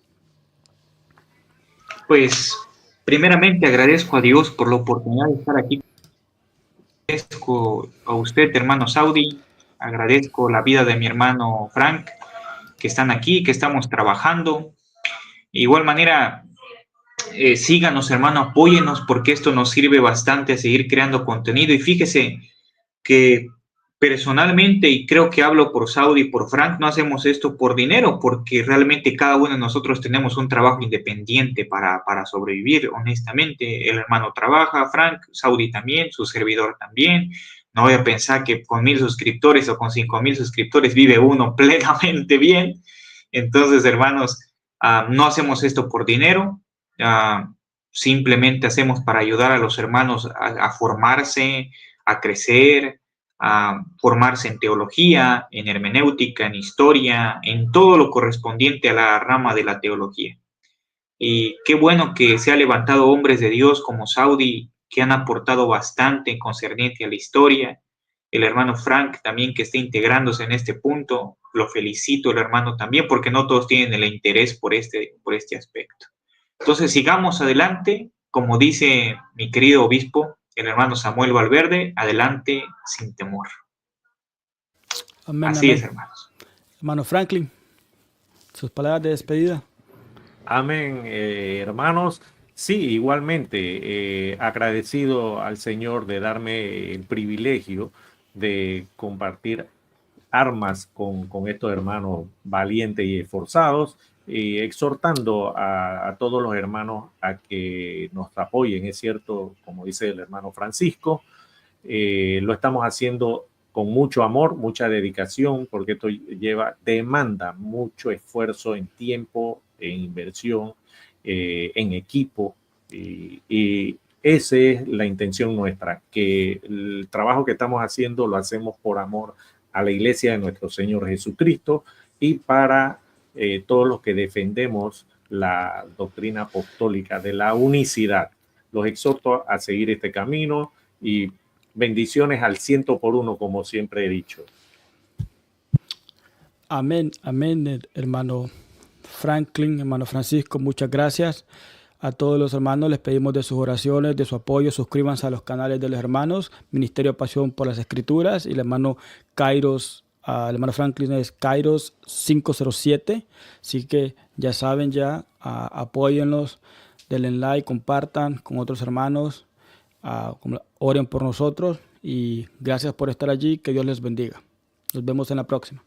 Pues, primeramente agradezco a Dios por la oportunidad de estar aquí. Agradezco a usted, hermano Saudi, agradezco la vida de mi hermano Frank, que están aquí, que estamos trabajando. De igual manera, síganos, hermano, apóyenos, porque esto nos sirve bastante a seguir creando contenido. Y fíjese que personalmente, y creo que hablo por Saudi y por Frank, no hacemos esto por dinero, porque realmente cada uno de nosotros tenemos un trabajo independiente para sobrevivir, honestamente. El hermano trabaja, Frank, Saudi también, su servidor también. No voy a pensar que con 1,000 suscriptores o con 5,000 suscriptores vive uno plenamente bien. Entonces, hermanos, no hacemos esto por dinero, simplemente hacemos para ayudar a los hermanos a formarse, a crecer, a formarse en teología, en hermenéutica, en historia, en todo lo correspondiente a la rama de la teología. Y qué bueno que se han levantado hombres de Dios como Saudi, que han aportado bastante concerniente a la historia. El hermano Frank también, que está integrándose en este punto. Lo felicito, el hermano también, porque no todos tienen el interés por este aspecto. Entonces, sigamos adelante, como dice mi querido obispo, el hermano Samuel Valverde, adelante sin temor. Amén, Así amén. es, hermanos. Hermano Franklin, sus palabras de despedida. Amén, hermanos. Sí, igualmente, agradecido al Señor de darme el privilegio de compartir armas con estos hermanos valientes y esforzados, y exhortando a todos los hermanos a que nos apoyen. Es cierto, como dice el hermano Francisco, lo estamos haciendo con mucho amor, mucha dedicación, porque esto demanda mucho esfuerzo en tiempo, en inversión, en equipo, y esa es la intención nuestra, que el trabajo que estamos haciendo lo hacemos por amor a la iglesia de nuestro Señor Jesucristo y para todos los que defendemos la doctrina apostólica de la unicidad. Los exhorto a seguir este camino y bendiciones al 100%, como siempre he dicho. Amén, amén, hermano Franklin, hermano Francisco, muchas gracias. A todos los hermanos les pedimos de sus oraciones, de su apoyo. Suscríbanse a los canales de los hermanos Ministerio Pasión por las Escrituras, y el hermano Kairos, el hermano Franklin es Kairos 507. Así que ya saben, apóyenlos, denle like, compartan con otros hermanos, oren por nosotros, y gracias por estar allí. Que Dios les bendiga. Nos vemos en la próxima.